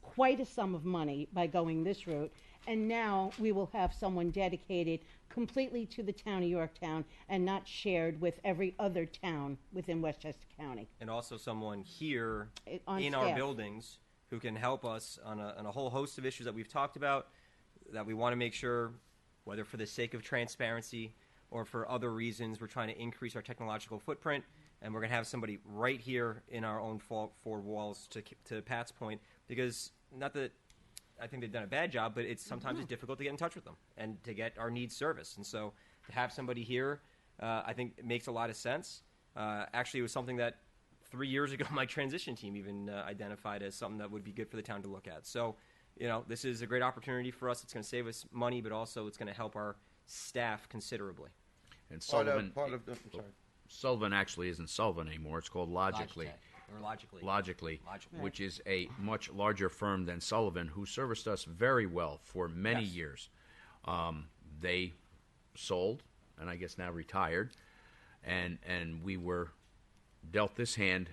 quite a sum of money by going this route, and now we will have someone dedicated completely to the town of Yorktown and not shared with every other town within Westchester County. And also someone here On in our staff. buildings who can help us on a whole host of issues that we've talked about, that we want to make sure, whether for the sake of transparency or for other reasons, we're trying to increase our technological footprint, and we're going to have somebody right here in our own four walls, to Pat's point, because not that I think they've done a bad job, but sometimes it's difficult to get in touch with them and to get our needs serviced. And so to have somebody here, I think it makes a lot of sense. Actually, it was something that 3 years ago my transition team even identified as something that would be good for the town to look at. So, this is a great opportunity for us. It's going to save us money, but also it's going to help our staff considerably. And Sullivan, I'm sorry. Sullivan actually isn't Sullivan anymore. It's called Logically. Logically, which is a much larger firm than Sullivan, who serviced us very well for many years. They sold, and I guess now retired, and we were dealt this hand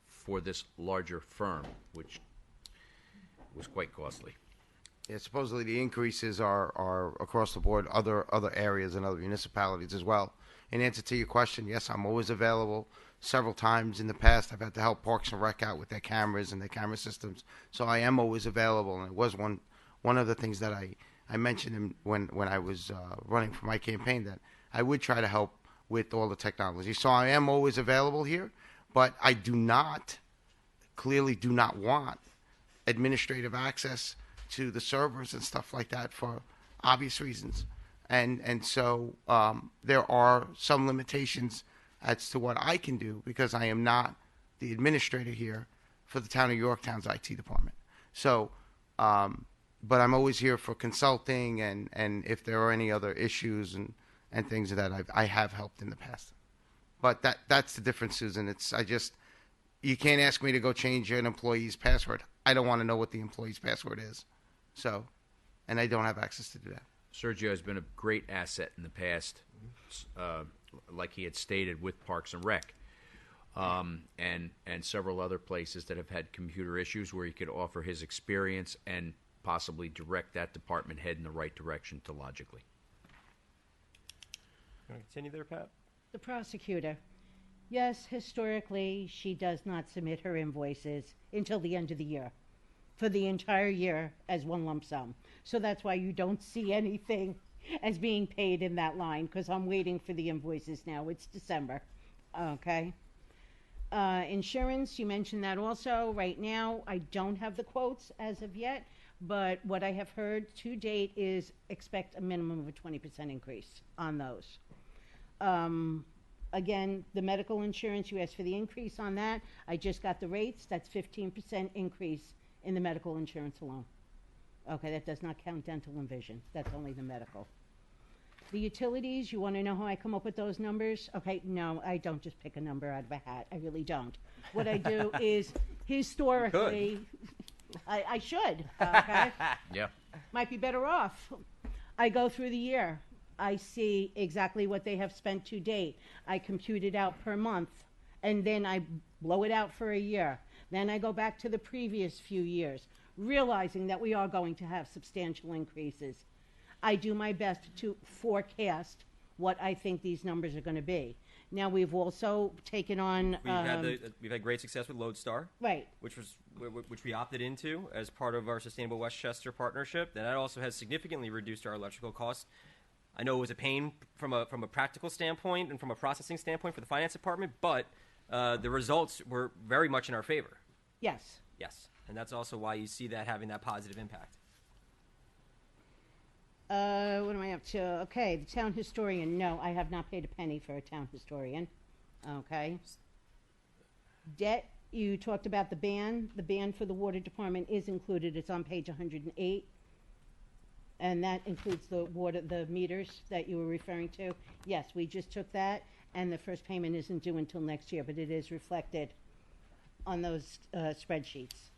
for this larger firm, which was quite costly. Yeah, supposedly the increases are across the board, other areas and other municipalities as well. In answer to your question, yes, I'm always available. Several times in the past, I've had to help Parks and Rec out with their cameras and their camera systems, so I am always available. And it was one of the things that I mentioned when I was running for my campaign, that I would try to help with all the technology. So I am always available here, but I clearly do not want administrative access to the servers and stuff like that for obvious reasons. And so there are some limitations as to what I can do, because I am not the administrator here for the town of Yorktown's IT department. So, but I'm always here for consulting and if there are any other issues and things that I have helped in the past. But that's the difference, Susan. You can't ask me to go change an employee's password. I don't want to know what the employee's password is. So, and I don't have access to do that. Sergio has been a great asset in the past. like he had stated, with Parks and Rec, and several other places that have had computer issues where he could offer his experience and possibly direct that department head in the right direction to logically. You want to continue there, Pat? The prosecutor. Yes, historically, she does not submit her invoices until the end of the year, for the entire year as one lump sum. So that's why you don't see anything as being paid in that line, because I'm waiting for the invoices now. It's December. Okay. Insurance, you mentioned that also. Right now, I don't have the quotes as of yet, but what I have heard to date is expect a minimum of a 20% increase on those. Again, the medical insurance, you asked for the increase on that. I just got the rates. That's 15% increase in the medical insurance alone. Okay, that does not count dental and vision. That's only the medical. The utilities, you want to know how I come up with those numbers? Okay, no, I don't just pick a number out of a hat. I really don't. What I do is historically, I should, okay? Yeah. Might be better off. I go through the year. I see exactly what they have spent to date. I compute it out per month, and then I blow it out for a year. Then I go back to the previous few years, realizing that we are going to have substantial increases. I do my best to forecast what I think these numbers are going to be. Now, we've also taken on... We've had great success with Lodestar, right, which we opted into as part of our Sustainable Westchester partnership. And that also has significantly reduced our electrical costs. I know it was a pain from a practical standpoint and from a processing standpoint for the finance department, but the results were very much in our favor. Yes. Yes, and that's also why you see that having that positive impact. What am I up to? Okay, the town historian. No, I have not paid a penny for a town historian. Okay. Debt, you talked about the ban. The ban for the water department is included. It's on page 108. And that includes the meters that you were referring to. Yes, we just took that, and the first payment isn't due until next year, but it is reflected on those spreadsheets.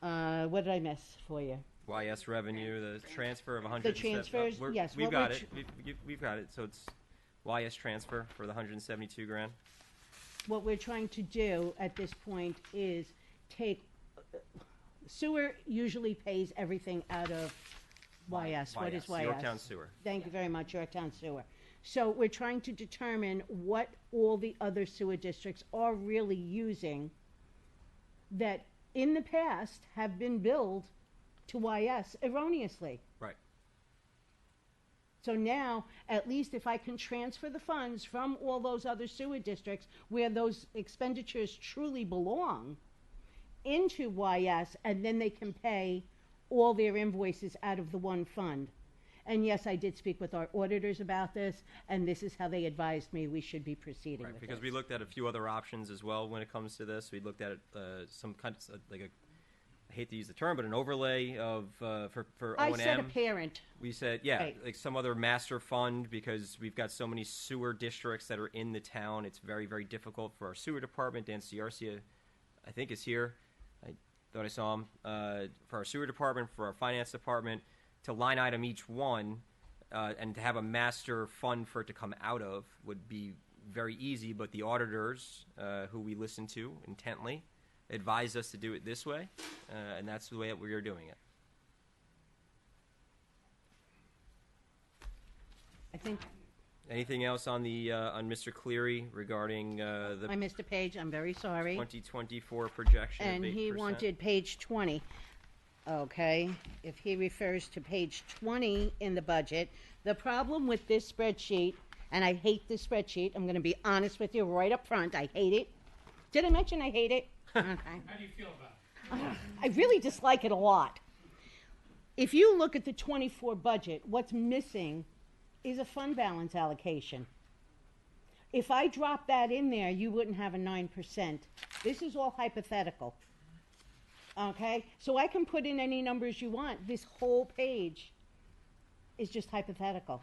What did I miss for you? YS revenue, the transfer of 100. The transfers, yes. We've got it. We've got it. So it's YS transfer for the 172 grand. What we're trying to do at this point is take... Sewer usually pays everything out of YS. What is YS? Yorktown Sewer. Thank you very much, Yorktown Sewer. So we're trying to determine what all the other sewer districts are really using that in the past have been billed to YS erroneously. Right. So now, at least if I can transfer the funds from all those other sewer districts where those expenditures truly belong into YS, and then they can pay all their invoices out of the one fund. And yes, I did speak with our auditors about this, and this is how they advised me we should be proceeding with because this. we looked at a few other options as well when it comes to this. We looked at some kind of I hate to use the term, but an overlay of for O&M. I said a parent. We said, Right. like some other master fund, because we've got so many sewer districts that are in the town. It's very, very difficult for our sewer department. Dan Ciarcia, I think, is here. I thought I saw him. For our sewer department, for our finance department, to line item each one and to have a master fund for it to come out of would be very easy, but the auditors, who we listen to intently, advised us to do it this way, and that's the way that we are doing it. I think Anything else on the on Mr. Cleary regarding the I missed a page. I'm very sorry. 2024 projection? of And he 8%? wanted page 20. Okay, if he refers to page 20 in the budget, the problem with this spreadsheet, and I hate this spreadsheet, I'm going to be honest with you right up front, I hate it. Did I mention I hate it? Okay. How do you feel about it? I really dislike it a lot. If you look at the 24 budget, what's missing is a fund balance allocation. If I drop that in there, you wouldn't have a 9%. This is all hypothetical. Okay? So I can put in any numbers you want. This whole page is just hypothetical.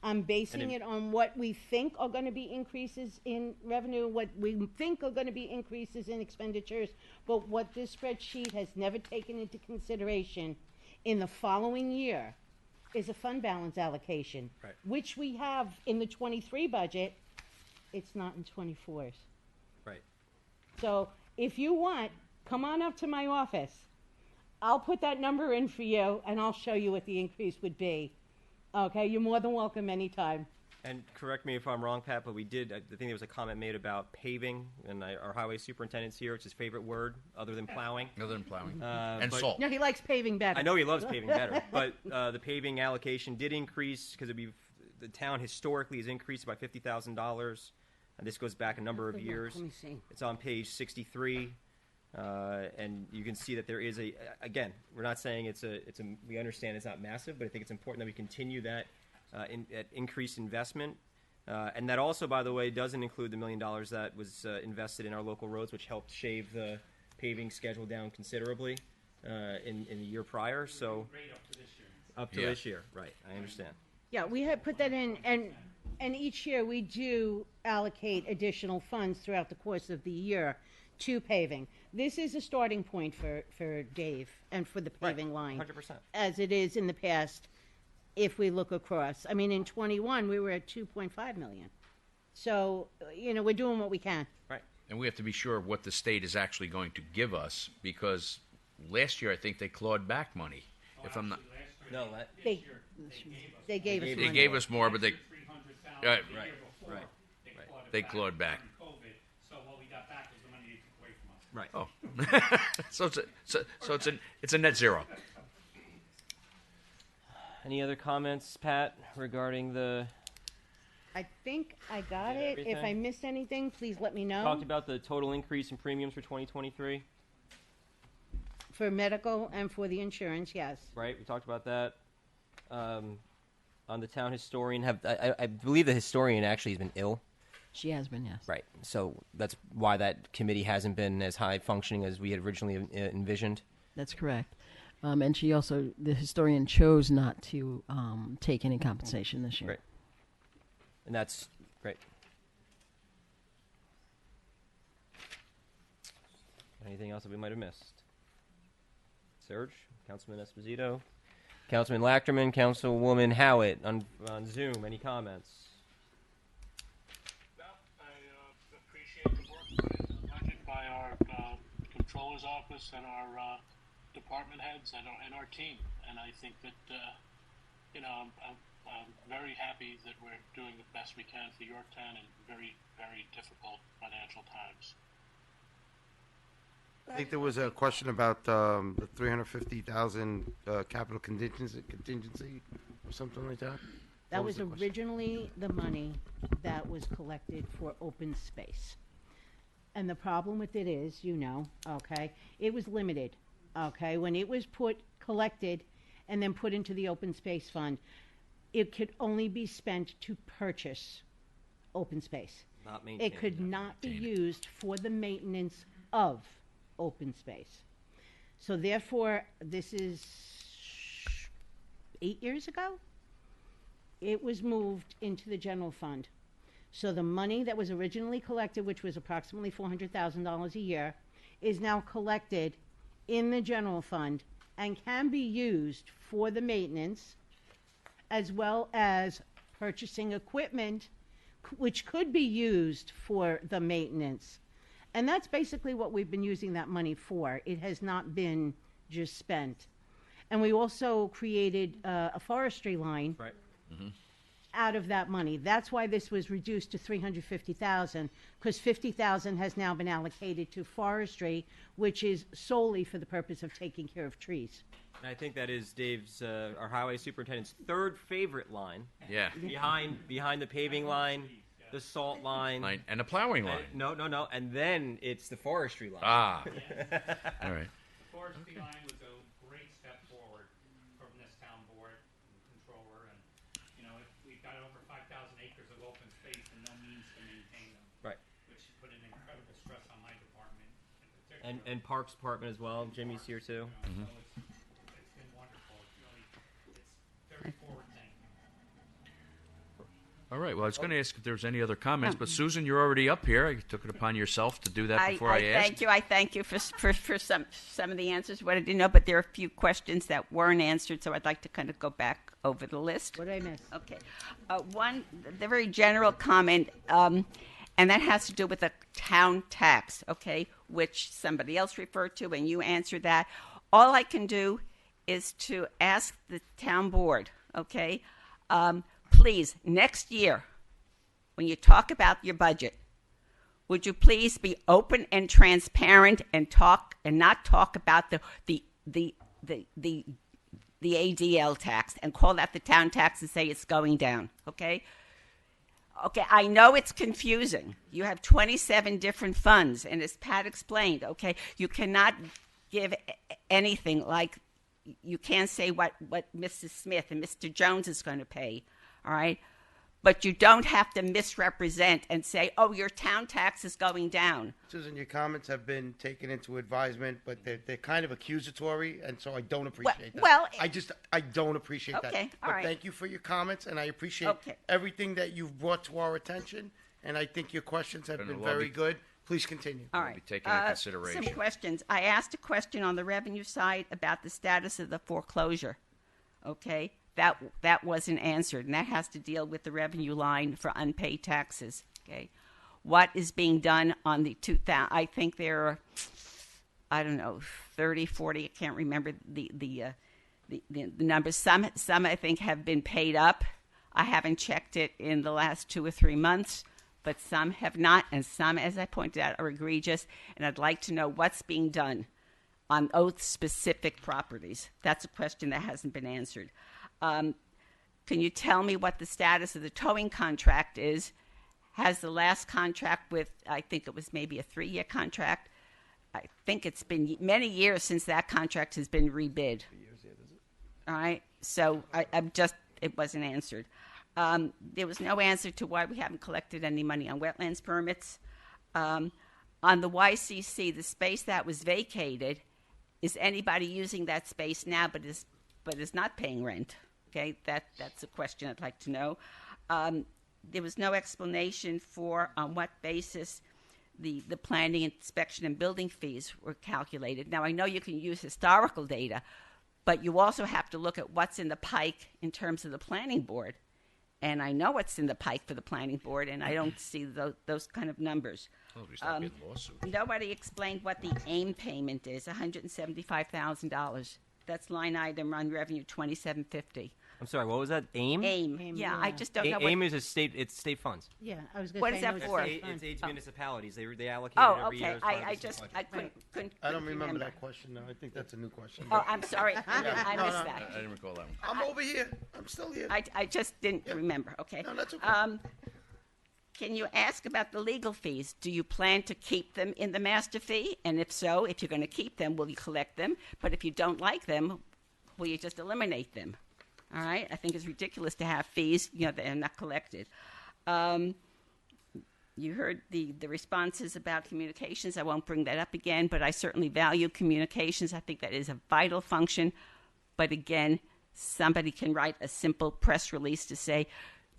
I'm basing it on what we think are going to be increases in revenue, what we think are going to be increases in expenditures, but what this spreadsheet has never taken into consideration in the following year is a fund balance allocation, Right. which we have in the 23 budget. It's not in 24's. Right. So if you want, come on up to my office. I'll put that number in for you, and I'll show you what the increase would be. Okay, you're more than welcome anytime. And correct me if I'm wrong, Pat, but I think there was a comment made about paving, and our highway superintendent's here. It's his favorite word, other than plowing. Other than plowing. And Salt. No, he likes paving better. I know he loves paving better, but the paving allocation did increase because the town historically has increased by $50,000, and this goes back a number of years. Let me see. It's on page 63, and you can see that there is again, we're not saying we understand it's not massive, but I think it's important that we continue that increased investment. And that also, by the way, doesn't include the $1 million that was invested in our local roads, which helped shave the paving schedule down considerably in the year prior. So up to this year, right? I understand. Yeah, we had put that in, and each year we do allocate additional funds throughout the course of the year to paving. This is a starting point for Dave and for the paving line, 100%. as it is in the past. If we look across, I mean, in 21 we were at 2.5 million. So we're doing what we can. Right. And we have to be sure of what the state is actually going to give us, because last year I think they clawed back money. If I'm not, No, They gave us they money. gave us more, but they right. they clawed back. So what we got back was the money they took away from us. Right. So it's a net zero. Any other comments, Pat, regarding the? I think I got Did it. If everything? I missed anything, please let me know. Talked about the total increase in premiums for 2023, For medical and for the insurance, yes. right? We talked about that. On the town historian, I believe the historian actually has been ill. She has been, yes. Right. So that's why that committee hasn't been as high functioning as we had originally envisioned. That's correct. And the historian chose not to take any compensation this year. Great. And that's great. Anything else that we might have missed? Serge, Councilman Esposito, Councilman Lachterman, Councilwoman Howitt on Zoom. Any comments? I appreciate the work put into the budget by our controller's office and our department heads and our team. And I think that I'm very happy that we're doing the best we can for Yorktown in very, very difficult financial times. I think there was a question about the 350,000 capital contingency or something like that. That What was the question? originally the money that was collected for open space. And the problem with it is, okay, it was limited, okay? When it was collected and then put into the open space fund, it could only be spent to purchase open space. Not maintained. It could not be used for the maintenance of open space. So therefore, this is 8 years ago, it was moved into the general fund. So the money that was originally collected, which was approximately $400,000 a year, is now collected in the general fund and can be used for the maintenance as well as purchasing equipment, which could be used for the maintenance. And that's basically what we've been using that money for. It has not been just spent. And we also created a forestry line Right. out of that money. That's why this was reduced to $350,000, because $50,000 has now been allocated to forestry, which is solely for the purpose of taking care of trees. And I think that is Dave's, our highway superintendent's third favorite line. Yeah. Behind the paving line, the salt line. And a plowing line. No. And then it's the forestry line. Ah. All right. The forestry line was a great step forward from this town board and controller, and we've got over 5,000 acres of open space and no means to maintain them. Right. Which put an incredible stress on my department in particular. And Parks Department as well. Jimmy's here too. So it's been wonderful. It's very forward thinking. All right. Well, I was going to ask if there's any other comments, but Susan, you're already up here. You took it upon yourself to do that before I asked. Thank you. I thank you for some of the answers. What I didn't know, but there are a few questions that weren't answered, so I'd like to kind of go back over the list. What did I miss? Okay. One, the very general comment, and that has to do with the town tax, okay, which somebody else referred to, and you answered that. All I can do is to ask the town board, okay, please, next year, when you talk about your budget, would you please be open and transparent and not talk about the ADL tax and call that the town tax and say it's going down, okay? Okay, I know it's confusing. You have 27 different funds, and as Pat explained, okay, you cannot give anything like, you can't say what Mrs. Smith and Mr. Jones is going to pay, all right? But you don't have to misrepresent and say, oh, your town tax is going down. Susan, your comments have been taken into advisement, but they're kind of accusatory, and so I don't appreciate that. Well, I don't appreciate that. Okay, all but right. Thank you for your comments, and I appreciate everything that you've brought to our attention, and I think your questions have been very good. Please continue. All right. Be taken into consideration. Some questions. I asked a question on the revenue side about the status of the foreclosure. Okay, that wasn't answered, and that has to deal with the revenue line for unpaid taxes. Okay, what is being done on the 2000? I think there are, I don't know, 30, 40. I can't remember the numbers. Some I think have been paid up. I haven't checked it in the last 2 or 3 months. But some have not, and some, as I pointed out, are egregious, and I'd like to know what's being done on those specific properties. That's a question that hasn't been answered. Can you tell me what the status of the towing contract is? Has the last contract with, I think it was maybe a 3-year contract, I think it's been many years since that contract has been rebid. 3 years, yeah, does it? All right, so it wasn't answered. There was no answer to why we haven't collected any money on wetlands permits. On the YCC, the space that was vacated, is anybody using that space now but is not paying rent? Okay, that's a question I'd like to know. There was no explanation for on what basis the planning, inspection, and building fees were calculated. Now, I know you can use historical data, but you also have to look at what's in the pike in terms of the planning board. And I know what's in the pike for the planning board, and I don't see those kind of numbers. Oh, there's not been a lawsuit. Nobody explained what the AIM payment is, $175,000. That's line item on revenue 2750. I'm sorry, what was that? AIM? AIM. Yeah, I just don't know. AIM is it's state funds. Yeah, I was going to say. What is that for? It's aids municipalities. They allocate Oh, it every okay. year. I couldn't. I don't remember that question. No, I think that's a new question. Oh, I'm sorry. I missed that. I didn't recall that one. I'm over here. I'm still here. I just didn't remember. Okay. No, that's okay. Can you ask about the legal fees? Do you plan to keep them in the master fee? And if so, if you're going to keep them, will you collect them? But if you don't like them, will you just eliminate them? All right? I think it's ridiculous to have fees, that are not collected. You heard the responses about communications. I won't bring that up again, but I certainly value communications. I think that is a vital function. But again, somebody can write a simple press release to say,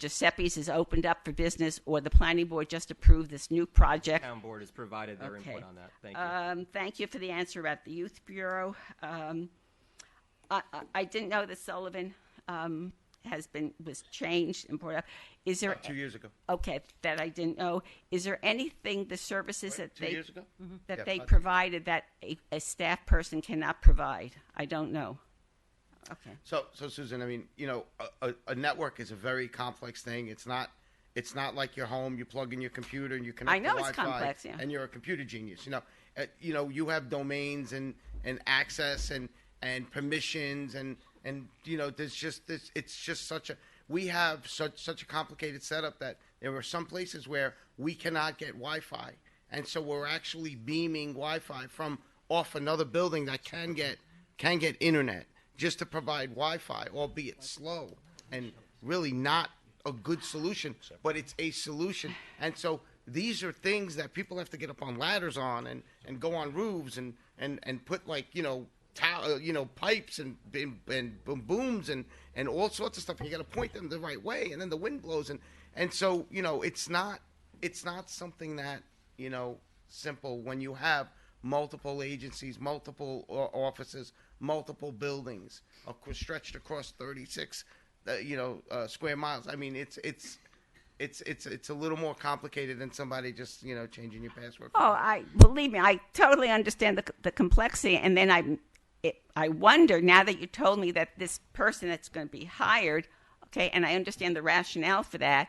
Giuseppe's is opened up for business, or the planning board just approved this new project. The town board has provided their input on that. Thank you. Thank you for the answer about the youth bureau. I didn't know that Sullivan was changed and brought up. Is there 2 years ago? Okay, that I didn't know. Is there anything the services that 2 years ago? that Yeah, they I- provided that a staff person cannot provide? I don't know. Okay. So Susan, I mean, a network is a very complex thing. It's not like your home. You plug in your computer and you connect I know to it's Wi-Fi, complex, yeah. and you're a computer genius. You have domains and access and permissions and there's just this. It's just we have such a complicated setup that there are some places where we cannot get Wi-Fi, and so we're actually beaming Wi-Fi from off another building that can get internet, just to provide Wi-Fi, albeit slow and really not a good solution, but it's a solution. And so these are things that people have to get up on ladders on and go on roofs and put pipes and booms and all sorts of stuff. And you got to point them the right way, and then the wind blows, and And so, it's not something that, simple when you have multiple agencies, multiple offices, multiple buildings stretched across 36, square miles. I mean, it's a little more complicated than somebody just, changing your password. Oh, believe me, I totally understand the complexity. And then I wonder, now that you told me that this person that's going to be hired, okay, and I understand the rationale for that,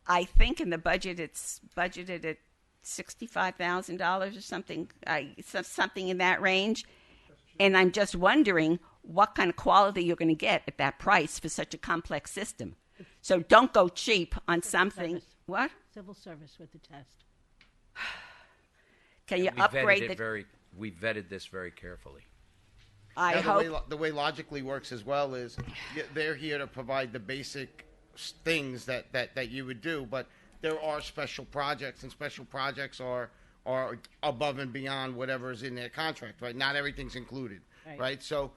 I think in the budget it's budgeted at $65,000 or something, something in that range. And I'm just wondering what kind of quality you're going to get at that price for such a complex system. So don't go cheap on something. Service. What? Civil service with the test. Can you We upgrade we vetted this very carefully. I Now, hope. the way Logically works as well is they're here to provide the basic things that you would do, but there are special projects, and special projects are above and beyond whatever is in their contract, right? Not everything's included, right? So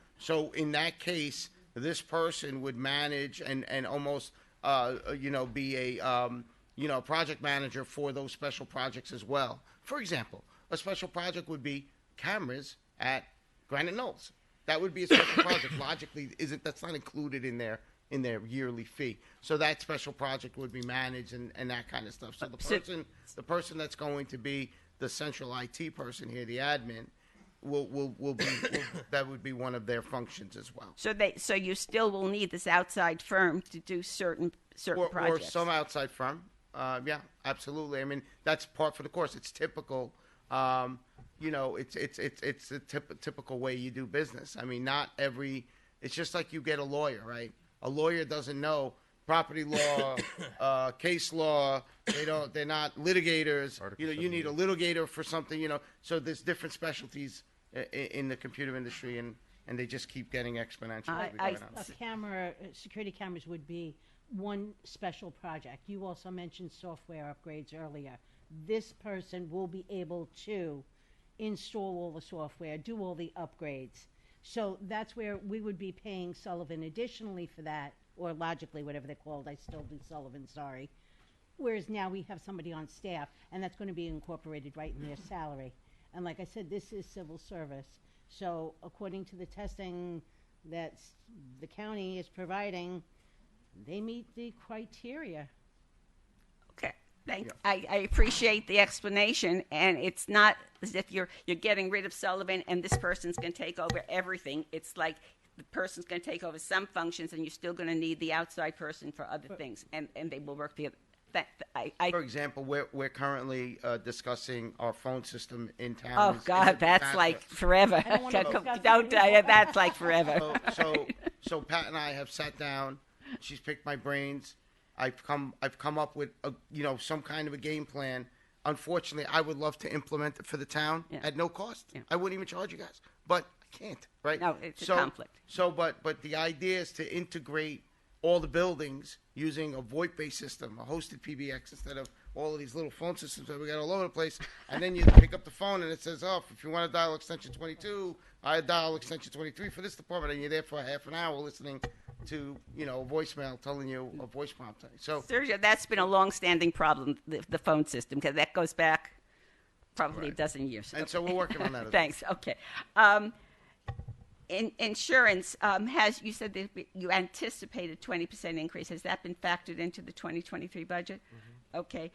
in that case, this person would manage and almost be a project manager for those special projects as well. For example, a special project would be cameras at Granite Knolls. That would be a special project. Logically, that's not included in their yearly fee. So that special project would be managed and that kind of stuff. So the person that's going to be the central IT person here, the admin, will be that would be one of their functions as well. So you still will need this outside firm to do certain projects. Or some outside firm. Yeah, absolutely. I mean, that's part for the course. It's typical. It's a typical way you do business. I mean, not every. It's just like you get a lawyer, right? A lawyer doesn't know property law, case law. They're not litigators. You need a litigator for something. So there's different specialties in the computer industry, and they just keep getting exponential. Security cameras would be one special project. You also mentioned software upgrades earlier. This person will be able to install all the software, do all the upgrades. So that's where we would be paying Sullivan additionally for that, or Logically, whatever they're called. I still do Sullivan, sorry. Whereas now we have somebody on staff, and that's going to be incorporated right in their salary. And like I said, this is civil service. So according to the testing that the county is providing, they meet the criteria. Okay. I appreciate the explanation, and it's not as if you're getting rid of Sullivan and this person's going to take over everything. It's like the person's going to take over some functions, and you're still going to need the outside person for other things, and they will work together. For example, we're currently discussing our phone system in town. Oh God, that's like forever. Don't that's like forever. So Pat and I have sat down. She's picked my brains. I've come up with some kind of a game plan. Unfortunately, I would love to implement it for the town at no cost. Yeah. I wouldn't even charge you guys, but I can't. Right? No, it's a conflict. But the idea is to integrate all the buildings using a VoIP-based system, a hosted PBX, instead of all of these little phone systems that we got all over the place. And then you pick up the phone and it says, if you want to dial extension 22, I dial extension 23 for this department, and you're there for half an hour listening to a voicemail telling you a voice prompt. So Sergio, that's been a long-standing problem, the phone system, because that goes back probably a dozen years. And so we're working on that. Thanks. Okay. Insurance you said that you anticipated 20% increase. Has that been factored into the 2023 budget? Mm-hmm. Okay.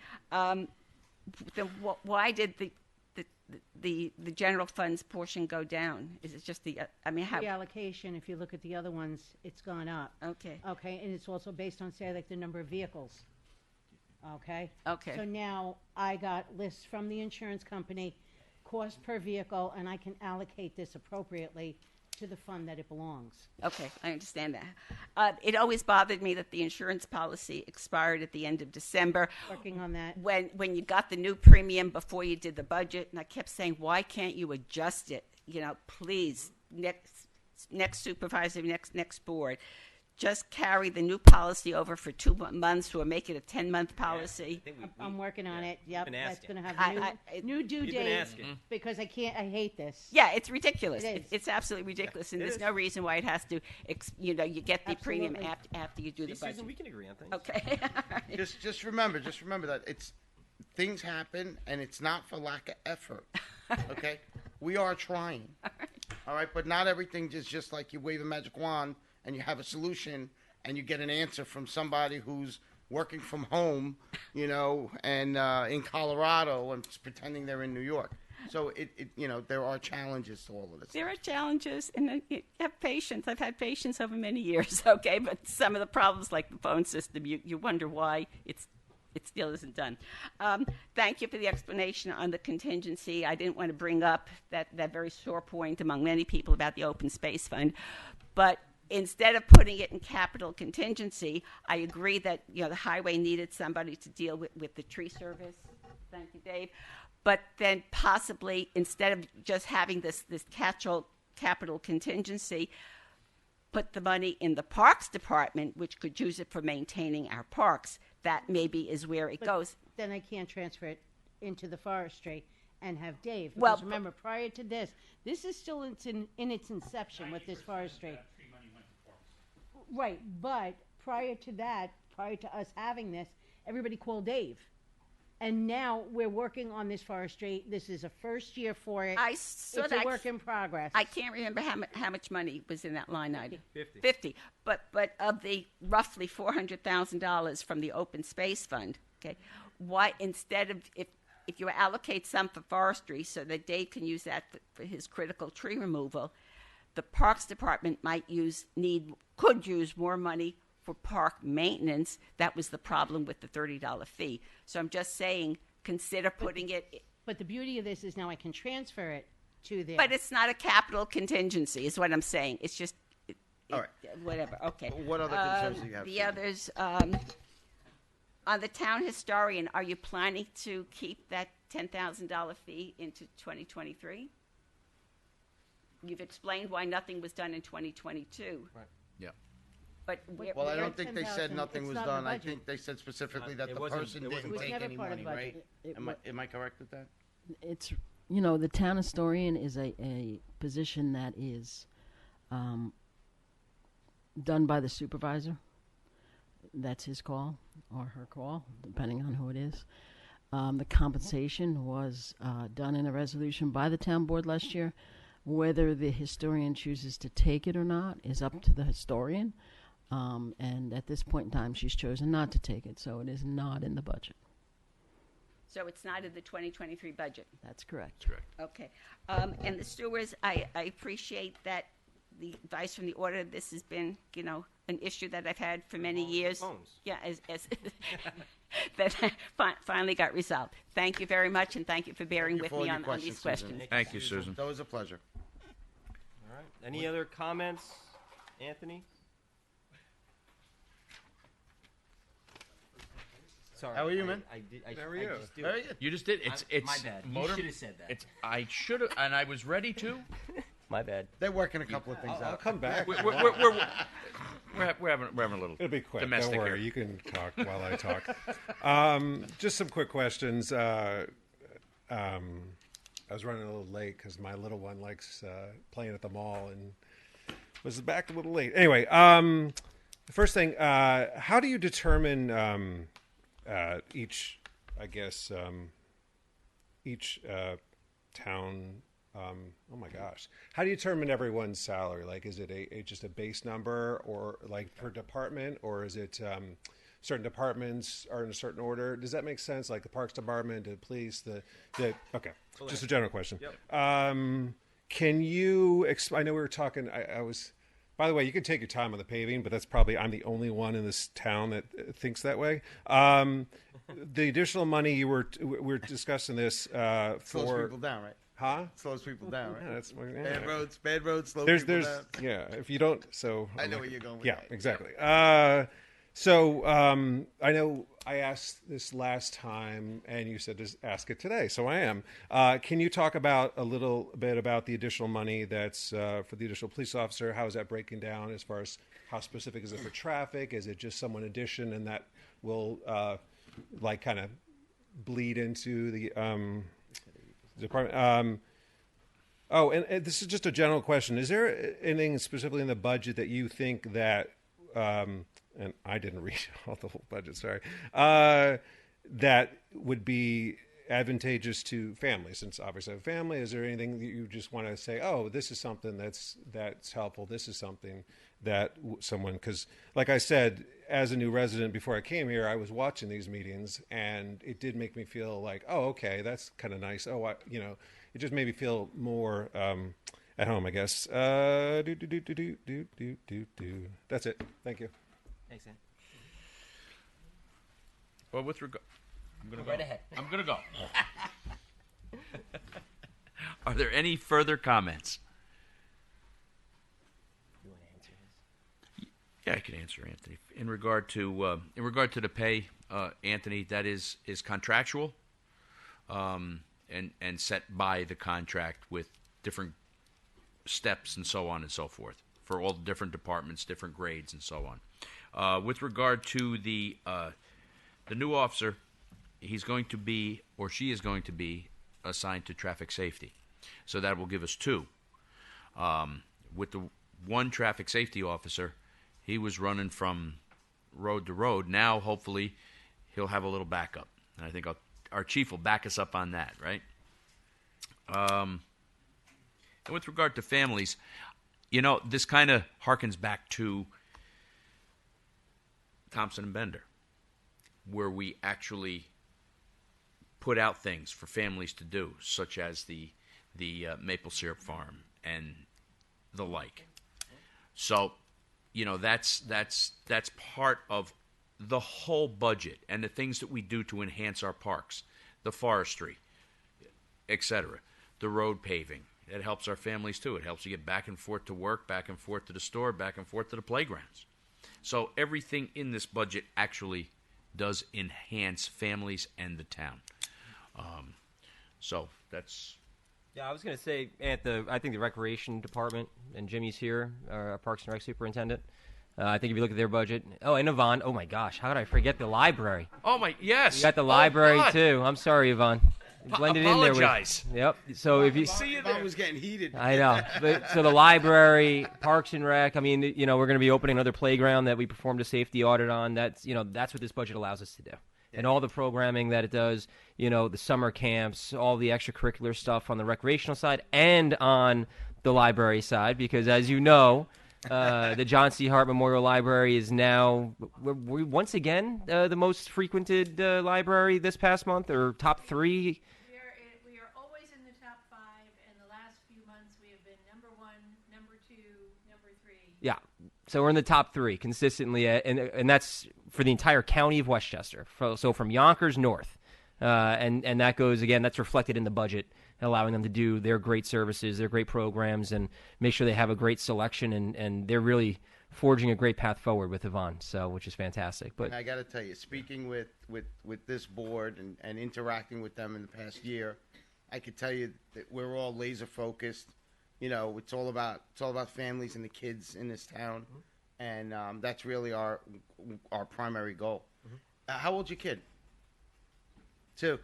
Then why did the general funds portion go down? Is it just the reallocation? If you look at the other ones, it's gone up. Okay. Okay, and it's also based on the number of vehicles. Okay. Okay. So now I got lists from the insurance company, cost per vehicle, and I can allocate this appropriately to the fund that it belongs. Okay, I understand that. It always bothered me that the insurance policy expired at the end of December. Working on that. When you got the new premium before you did the budget, and I kept saying, why can't you adjust it? Please, next supervisor, next board, just carry the new policy over for 2 months or make it a 10-month policy? I'm working on it. Yep, been that's asking. going to have new due We've been date asking. because I hate this. Yeah, it's ridiculous. It is. It's absolutely ridiculous, and It there's is. no reason why it has to. You get the premium Absolutely. after you do the See, budget. Susan, we can agree on things. Okay. Just remember that things happen, and it's not for lack of effort. Okay, we are trying. All right, but not everything is just like you wave a magic wand and you have a solution and you get an answer from somebody who's working from home, and in Colorado and pretending they're in New York. So there are challenges to all of this. There are challenges, and you have patience. I've had patience over many years, okay? But some of the problems, like the phone system, you wonder why it still isn't done. Thank you for the explanation on the contingency. I didn't want to bring up that very sore point among many people about the Open Space Fund. But instead of putting it in capital contingency, I agree that the highway needed somebody to deal with the tree service. Thank you, Dave. But then possibly, instead of just having this catch-all capital contingency, put the money in the Parks Department, which could use it for maintaining our parks. That maybe is where it goes. Then I can't transfer it into the forestry and have Dave. Well, Because remember, prior to this is still in its inception with this forestry. Tree money went to parks. Right, but prior to that, prior to us having this, everybody called Dave. And now we're working on this forestry. This is a first year for it. It's a work in progress. I can't remember how much money was in that line item. 50. 50. But of the roughly $400,000 from the Open Space Fund, okay, why instead of if you allocate some for forestry so that Dave can use that for his critical tree removal, the Parks Department could use more money for park maintenance. That was the problem with the $30 fee. So I'm just saying, consider putting it. But the beauty of this is now I can transfer it to there. But it's not a capital contingency, is what I'm saying. It's just All right. whatever. Okay. What other concerns do you have, The Susan? others, on the town historian, are you planning to keep that $10,000 fee into 2023? You've explained why nothing was done in 2022. Right. Yeah. But Well, I We're don't at think they said 10,000. nothing It's was not in the done. I budget. think they said specifically that It the wasn't- person it wasn't- didn't It was take never any part of the money, budget. right? Am I correct with that? It's the town historian is a position that is done by the supervisor. That's his call or her call, depending on who it is. The compensation was done in a resolution by the town board last year. Whether the historian chooses to take it or not is up to the historian. And at this point in time, she's chosen not to take it, so it is not in the budget. so it's not in the 2023 budget. That's correct. Okay. And the stewards, I appreciate that the advice from the auditor. This has been, an issue that I've had for many years. phones. Yeah, as that finally got resolved. Thank you very much, and thank you for bearing Thank you with for all me your on these questions, Susan. questions. Thank you, Susan. That was a pleasure. All right. Any other comments, Anthony? Sorry. How are you, man? How are you? Very good. You just did. It's my bad. You motor. should have said that. It's I should have, and I was ready to. My bad. They're working a couple of things I'll out. come back. We're having a little. It'll be quick. Domestic Don't worry. here. You can talk while I talk. Just some quick questions. I was running a little late because my little one likes playing at the mall and was back a little late. Anyway, the first thing, how do you determine each town? Oh my gosh! How do you determine everyone's salary? Like, is it just a base number, or like per department, or is it certain departments are in a certain order? Does that make sense? Like the Parks Department, the police, the okay. Just a general question. Yep. Can you? I know we were talking. I was. By the way, you can take your time on the paving, but that's probably I'm the only one in this town that thinks that way. The additional money we're discussing this Slows for. people down, right? Huh? Slows people down, right? Yeah, that's Bad roads, slow there's people down. yeah. If you don't, so I know where you're going with yeah, that. exactly. So I know I asked this last time, and you said just ask it today. So I am. Can you talk about a little bit about the additional money that's for the additional police officer? How is that breaking down as far as how specific is it for traffic? Is it just someone addition, and that will like kind of bleed into the department? Oh, and this is just a general question. Is there anything specifically in the budget that you think that and I didn't read all the whole budget, sorry, that would be advantageous to families, since obviously I have a family? Is there anything that you just want to say, oh, this is something that's helpful, this is something that someone, because like I said, as a new resident before I came here, I was watching these meetings, and it did make me feel like, oh, okay, that's kind of nice. Oh, it just made me feel more at home, I guess. That's it. Thank you. Thanks, Ann. Well, with regard, I'm going to go. Right ahead. I'm going to go. Are there any further comments? You want to answer this? Yeah, I can answer, Anthony. In regard to the pay, Anthony, that is contractual, and set by the contract with different steps and so on and so forth for all the different departments, different grades, and so on. With regard to the new officer, he's going to be, or she is going to be, assigned to traffic safety. So that will give us two. With the one traffic safety officer, he was running from road to road. Now, hopefully, he'll have a little backup. And I think our chief will back us up on that, right? And with regard to families, this kind of harkens back to Thompson and Bender, where we actually put out things for families to do, such as the maple syrup farm and the like. So, that's part of the whole budget and the things that we do to enhance our parks, the forestry, etc., the road paving. It helps our families too. It helps you get back and forth to work, back and forth to the store, back and forth to the playgrounds. So everything in this budget actually does enhance families and the town. So that's... Yeah, I was going to say, I think the recreation department, and Jimmy's here, our Parks and Rec superintendent. I think if you look at their budget, and Yvonne, oh my gosh, how did I forget the library? Oh my, yes. You got the library too. I'm sorry, Yvonne. Blended in there. Apologize. Yep. So if you see you I there. was getting heated. I know. So the library, Parks and Rec. I mean, we're going to be opening another playground that we performed a safety audit on. That's what this budget allows us to do. And all the programming that it does, the summer camps, all the extracurricular stuff on the recreational side and on the library side, because as you know, the John C. Hart Memorial Library is now, we're once again the most frequented library this past month, or top 3. We are always in the top 5, and the last few months we have been number 1, number 2, number 3. Yeah, so we're in the top 3 consistently, and that's for the entire county of Westchester. So from Yonkers north, and that goes, again, that's reflected in the budget, allowing them to do their great services, their great programs, and make sure they have a great selection, and they're really forging a great path forward with Yvonne, which is fantastic. But and I got to tell you, speaking with this board and interacting with them in the past year, I could tell you that we're all laser focused. It's all about families and the kids in this town, and that's really our primary goal. How old's your kid? 2.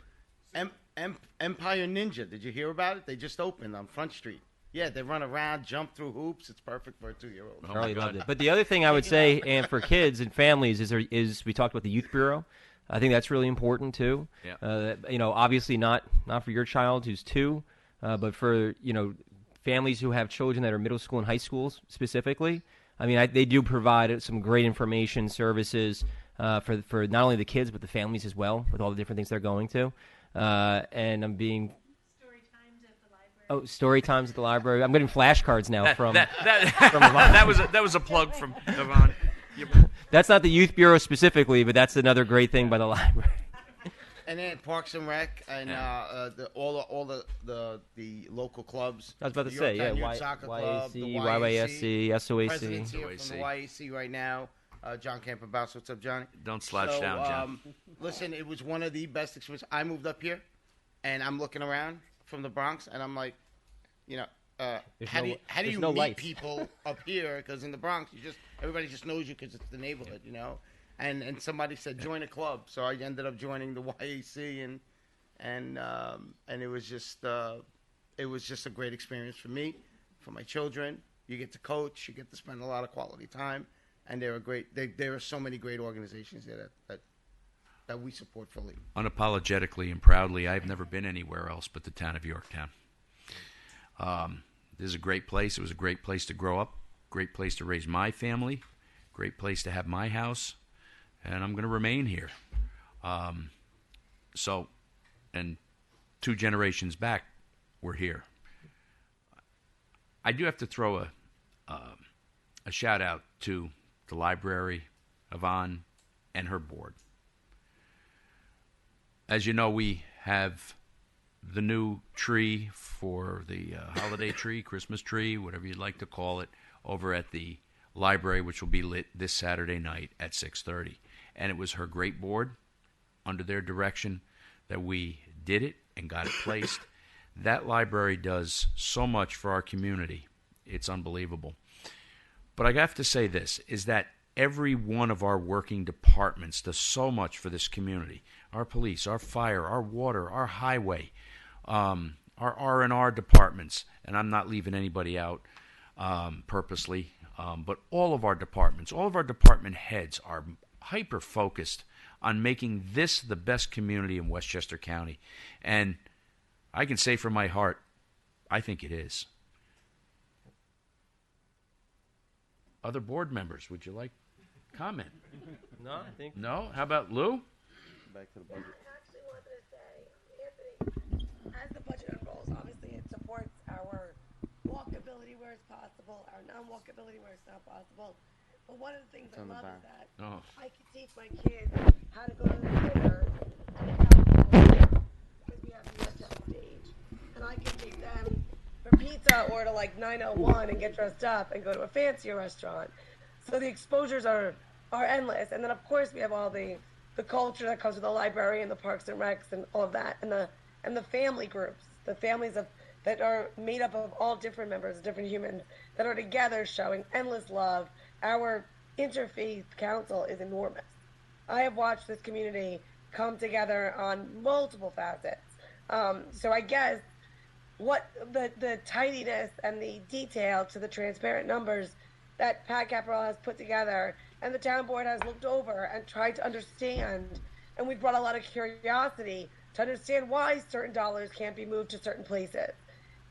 Empire Ninja. Did you hear about it? They just opened on Front Street. Yeah, they run around, jump through hoops. It's perfect for a 2-year-old. Charlie loved it. But the other thing I would say, and for kids and families, is we talked about the youth bureau. I think that's really important too. Yeah. Obviously not for your child who's 2, but for families who have children that are middle school and high schools specifically. I mean, they do provide some great information services for not only the kids but the families as well, with all the different things they're going to. And I'm being story times at the library. I'm getting flashcards now from Yvonne. that was a plug from Yvonne. That's not the youth bureau specifically, but that's another great thing by the library. And then Parks and Rec and all the local clubs. I was about to the say, Yorktown yeah, Youth Soccer YAC, Club, the YYSC, SOAC. President's here from the YAC right now. John Campobasso. What's up, Johnny? Don't slouch down, John. Listen, it was one of the best experiences. I moved up here, and I'm looking around from the Bronx, and I'm like, how do you meet lights. people up here? Because in the Bronx, everybody just knows you because it's the neighborhood, And somebody said join a club, so I ended up joining the YAC, and it was just a great experience for me, for my children. You get to coach, you get to spend a lot of quality time, and there are so many great organizations there that we support fully. Unapologetically and proudly, I've never been anywhere else but the town of Yorktown. This is a great place. It was a great place to grow up, great place to raise my family, great place to have my house, and I'm going to remain here. And 2 generations back, we're here. I do have to throw a shout out to the library, Yvonne, and her board. As you know, we have the new tree for the holiday tree, Christmas tree, whatever you'd like to call it, over at the library, which will be lit this Saturday night at 6:30. And it was her great board, under their direction, that we did it and got it placed. That library does so much for our community. It's unbelievable. But I have to say this, is that every one of our working departments does so much for this community. Our police, our fire, our water, our highway, our R&R departments, and I'm not leaving anybody out purposely, but all of our departments, all of our department heads are hyper-focused on making this the best community in Westchester County. And I can say from my heart, I think it is. Other board members, would you like comment? No, I think. No? How about Lou? Back to the budget. I actually wanted to say, Anthony, as the budget unrolls, obviously it supports our walkability where it's possible, our non-walkability where it's not possible. But one of the things I love is that I can teach my kids how to go to the theater and because we have the USF stage. And I can take them for pizza or to like 901 and get dressed up and go to a fancier restaurant. So the exposures are endless. And then of course we have all the culture that comes with the library and the parks and recs and all of that, and the family groups, the families that are made up of all different members, different humans that are together showing endless love. Our interfaith council is enormous. I have watched this community come together on multiple facets. So I guess what the tidiness and the detail to the transparent numbers that Pat Caparella has put together and the town board has looked over and tried to understand, and we've brought a lot of curiosity to understand why certain dollars can't be moved to certain places,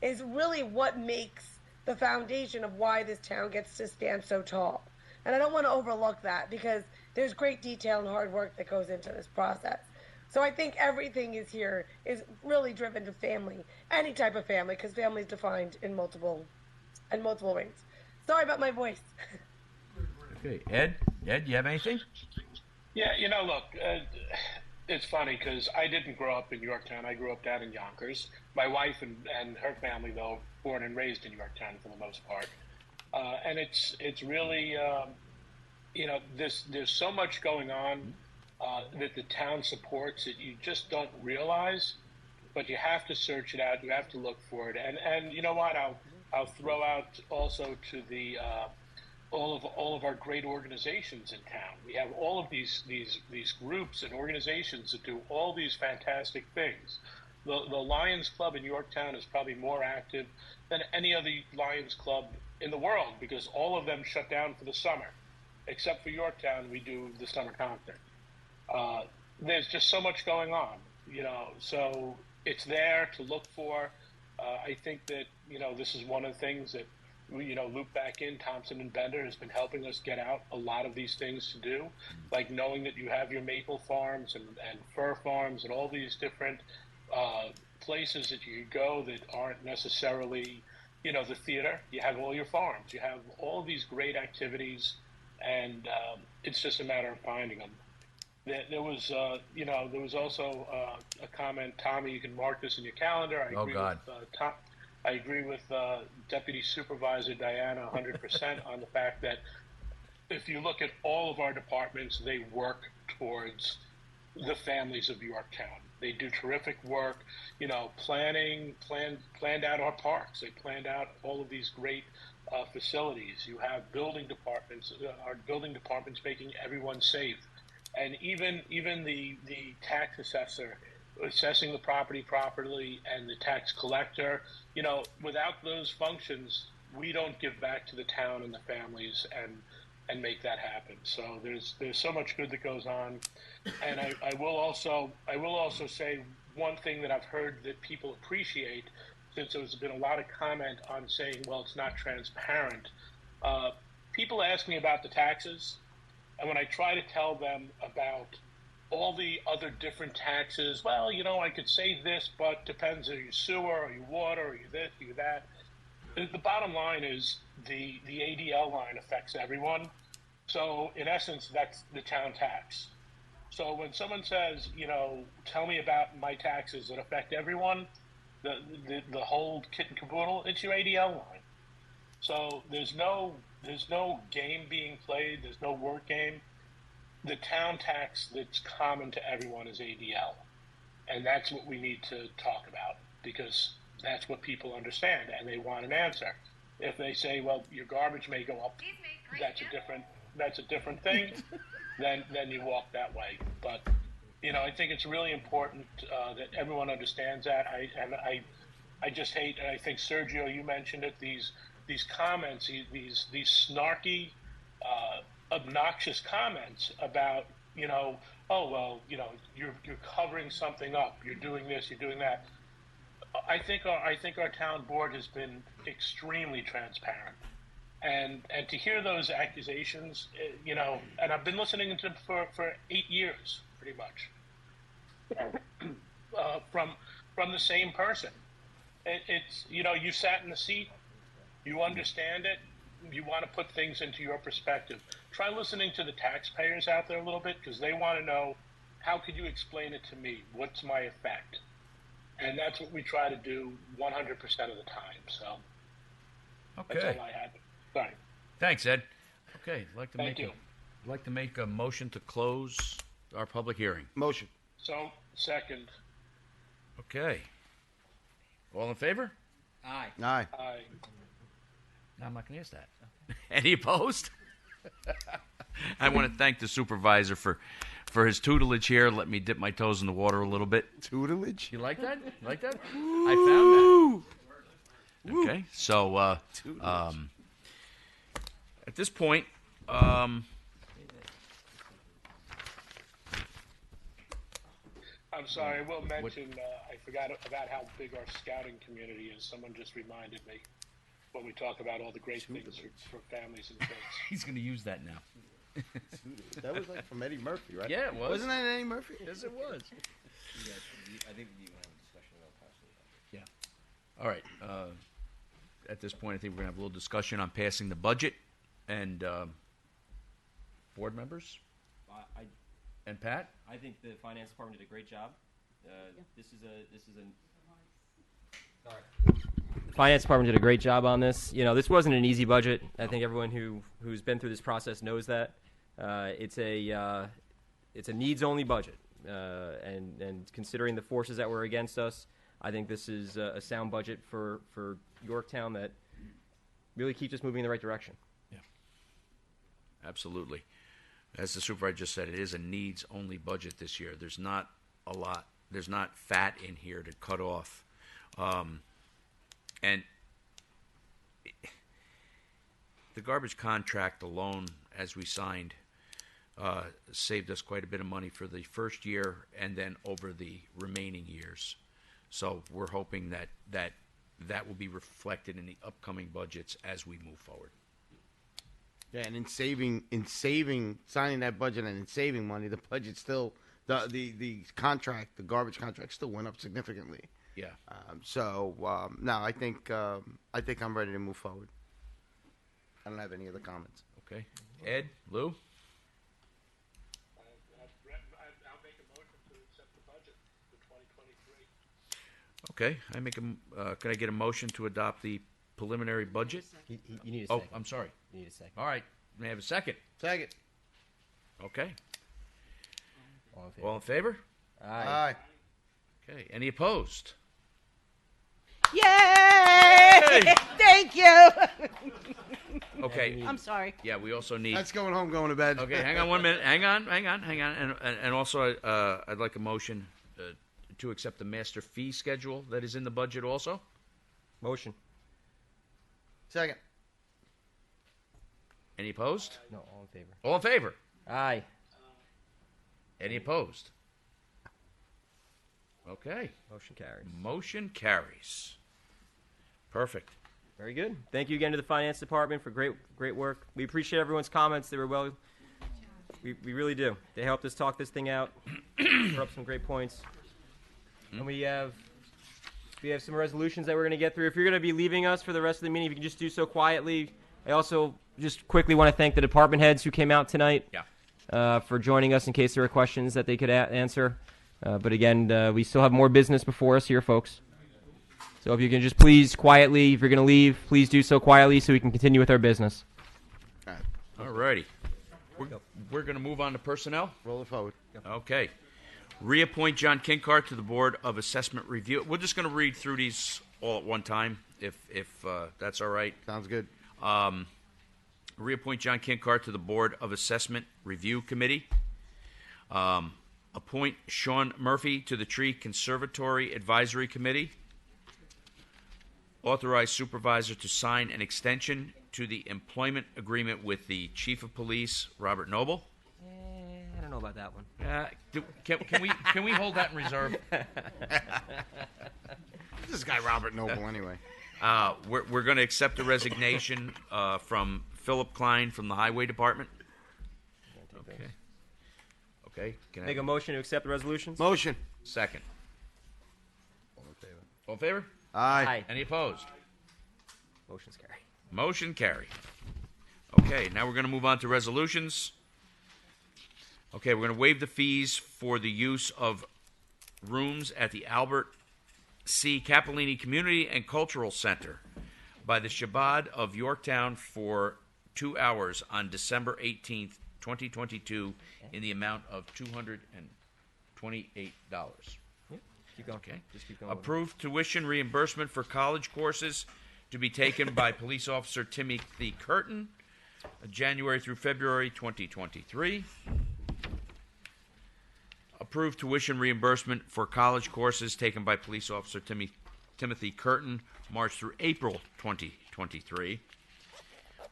is really what makes the foundation of why this town gets to stand so tall. And I don't want to overlook that because there's great detail and hard work that goes into this process. So I think everything is really driven to family, any type of family, because family is defined in multiple ways. Sorry about my voice. Okay, Ed, you have anything? Yeah, look, it's funny because I didn't grow up in Yorktown. I grew up down in Yonkers. My wife and her family, though, born and raised in Yorktown for the most part. And it's really, there's so much going on that the town supports that you just don't realize, but you have to search it out. You have to look for it. And you know what? I'll throw out also to the all of our great organizations in town. We have all of these groups and organizations that do all these fantastic things. The Lions Club in Yorktown is probably more active than any other Lions Club in the world because all of them shut down for the summer. Except for Yorktown, we do the summer concert. There's just so much going on, so it's there to look for. I think that, this is one of the things that, loop back in. Thompson and Bender has been helping us get out a lot of these things to do, like knowing that you have your maple farms and fir farms and all these different places that you could go that aren't necessarily, the theater. You have all your farms. You have all these great activities, and it's just a matter of finding them. There was also a comment, Tommy, you can mark this in your calendar. I agree with Deputy Supervisor Diana 100% on the fact that if you look at all of our departments, they work towards the families of Yorktown. They do terrific work, planned out our parks. They planned out all of these great facilities. You have building departments, our building departments making everyone safe. And even the tax assessor assessing the property properly, and the tax collector, without those functions, we don't give back to the town and the families and make that happen. So there's so much good that goes on. And I will also say one thing that I've heard that people appreciate, since there's been a lot of comment on saying, well, it's not transparent. People ask me about the taxes, and when I try to tell them about all the other different taxes, well, I could say this, but depends, are you sewer, are you water, are you this, are you that? The bottom line is the ADL line affects everyone. So in essence, that's the town tax. So when someone says, tell me about my taxes that affect everyone, the whole kit and caboodle, it's your ADL line. So there's no game being played. There's no word game. The town tax that's common to everyone is ADL. And that's what we need to talk about, because that's what people understand and they want an answer. If they say, well, your garbage may go up, that's a different thing, then you walk that way. But, I think it's really important that everyone understands that. I just hate, and I think, Sergio, you mentioned it, these comments, these snarky, obnoxious comments about, oh, well, you're covering something up, you're doing this, you're doing that. I think our town board has been extremely transparent, and to hear those accusations, and I've been listening to them for 8 years, pretty much, from the same person. It's you sat in the seat, you understand it, you want to put things into your perspective. Try listening to the taxpayers out there a little bit, because they want to know, how could you explain it to me? What's my effect? And that's what we try to do 100% of the time. So okay. That's all I had. Sorry. Thanks, Ed. Okay, Thank you. I'd like to make a motion to close our public hearing. Motion. So, second. Okay. All in favor? Aye. Aye. Aye. No, I'm not going to ask that. Any opposed? I want to thank the supervisor for his tutelage here. Let me dip my toes in the water a little bit. Tutelage? You like that? You like that? I found that. Okay, so at this point, I'm sorry, I will mention, I forgot about how big our scouting community is. Someone just reminded me when we talk about all the great things for families and kids. He's going to use that now. That was like from Eddie Murphy, right? Yeah, it was. Wasn't that Eddie Murphy? Yes, it was. I think you want to have a discussion about passing the budget. Yeah. All right. At this point, I think we're going to have a little discussion on passing the budget. And board members? And Pat? I think the finance department did a great job. This is a. Sorry. The finance department did a great job on this. This wasn't an easy budget. I think everyone who's been through this process knows that. It's a needs-only budget, and considering the forces that were against us, I think this is a sound budget for Yorktown that really keeps us moving in the right direction. Yeah, absolutely. As the supervisor just said, it is a needs-only budget this year. There's not a lot. There's not fat in here to cut off. And the garbage contract alone, as we signed, saved us quite a bit of money for the first year and then over the remaining years. So we're hoping that will be reflected in the upcoming budgets as we move forward. Yeah, and in signing that budget and in saving money, the budget still, the contract, the garbage contract still went up significantly. Yeah. No, I think I'm ready to move forward. I don't have any other comments. Okay. Ed, Lou? I'll make a motion to accept the budget for 2023. Okay. Can I get a motion to adopt the preliminary budget? You need a Oh, second. I'm sorry. You need a second. All right. May I have a second? Second. Okay. All in favor? All in favor? Aye. Okay. Any opposed? Yay! Thank you. Okay. I'm sorry. Yeah, we also need. That's going home, going to bed. Okay, hang on 1 minute. Hang on. And also, I'd like a motion to accept the master fee schedule that is in the budget also. Motion. Second. Any opposed? No, all in favor. All in favor? Aye. Any opposed? Okay. Motion carries. Motion carries. Perfect. Very good. Thank you again to the finance department for great work. We appreciate everyone's comments. They were well. We really do. They helped us talk this thing out. Brought up some great points. And we have some resolutions that we're going to get through. If you're going to be leaving us for the rest of the meeting, if you can just do so quietly. I also just quickly want to thank the department heads who came out tonight. For joining us in case there were questions that they could answer. But again, we still have more business before us here, folks. So if you can just please quietly, if you're going to leave, please do so quietly so we can continue with our business. All righty. We're going to move on to personnel. Roll it forward. Okay. Reappoint John Kinkart to the Board of Assessment Review. We're just going to read through these all at one time, if that's all right. Sounds good. Reappoint John Kinkart to the Board of Assessment Review Committee. Appoint Sean Murphy to the Tree Conservatory Advisory Committee. Authorize supervisor to sign an extension to the employment agreement with the Chief of Police, Robert Noble. I don't know about that one. Can we hold that in reserve? This guy Robert Noble, anyway. We're going to accept the resignation from Philip Klein from the Highway Department. Okay. Okay. Can I Make a motion to accept the resolutions? Motion. Second. All in favor? All in favor? Aye. Any opposed? Motion's carried. Motion carried. Okay, now we're going to move on to resolutions. Okay, we're going to waive the fees for the use of rooms at the Albert C. Capellini Community and Cultural Center by the Shabbat of Yorktown for 2 hours on December 18th, 2022, in the amount of $228. Keep going. Okay. Just keep going. Approved tuition reimbursement for college courses to be taken by Police Officer Timothy Curtin, January through February 2023. Approved tuition reimbursement for college courses taken by Police Officer Timothy Curtin, March through April 2023.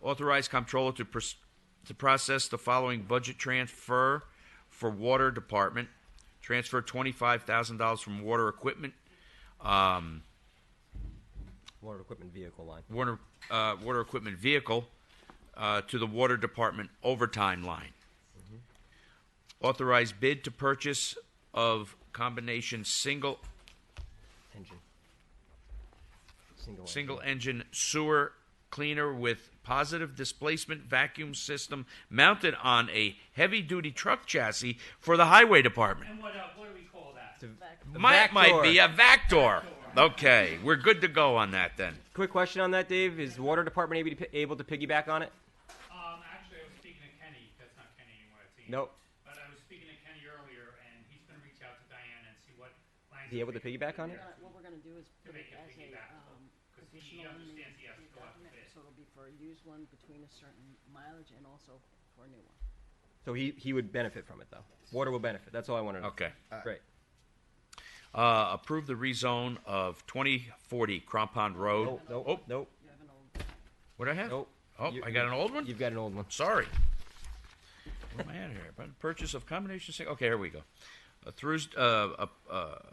Authorized comptroller to process the following budget transfer for Water Department. Transfer $25,000 from Water Equipment. Water Equipment Vehicle line. Water Equipment Vehicle to the Water Department overtime line. Authorized bid to purchase of combination single engine sewer cleaner with positive displacement vacuum system mounted on a heavy-duty truck chassis for the Highway Department. And what do we call that? Might be a Vactor. Okay, we're good to go on that then. Quick question on that, Dave. Is the Water Department able to piggyback on it? Actually, I was speaking to Kenny. That's not Kenny anymore. It's Ian. Nope. But I was speaking to Kenny earlier, and he's going to reach out to Diane and see what lines. Is he able to piggyback on it? What we're going to do is To put it make it as a piggyback. Because he additional understands he has to go out to bid. so it'll be for a used one between a certain mileage and also for a new one. So he would benefit from it, though. Water will benefit. That's all I wanted to know. Okay. Great. Approve the rezone of 2040 Crampon Road. Nope. Nope. What do I have? Nope. Oh, I got an old one? You've got an old one. Sorry. Where am I at here? Purchase of combination single. Okay, here we go.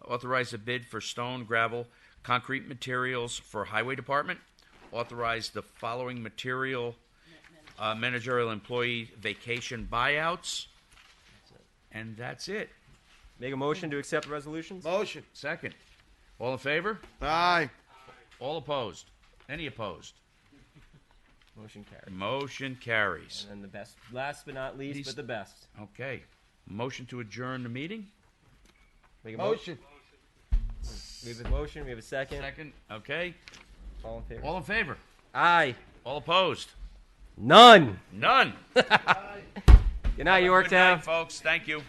Authorize a bid for stone, gravel, concrete materials for Highway Department. Authorize the following material managerial employee vacation buyouts. And that's it. Make a motion to accept resolutions? Motion. Second. All in favor? Aye. All opposed? Any opposed? Motion carries. Motion carries. And then the best, last but not least, but the best. Okay. Motion to adjourn the meeting? Make a Motion. We have a motion. We have a second. Second. Okay. All in favor? All in favor? Aye. All opposed? None. None. Good night, Good Yorktown. night, folks. Thank you.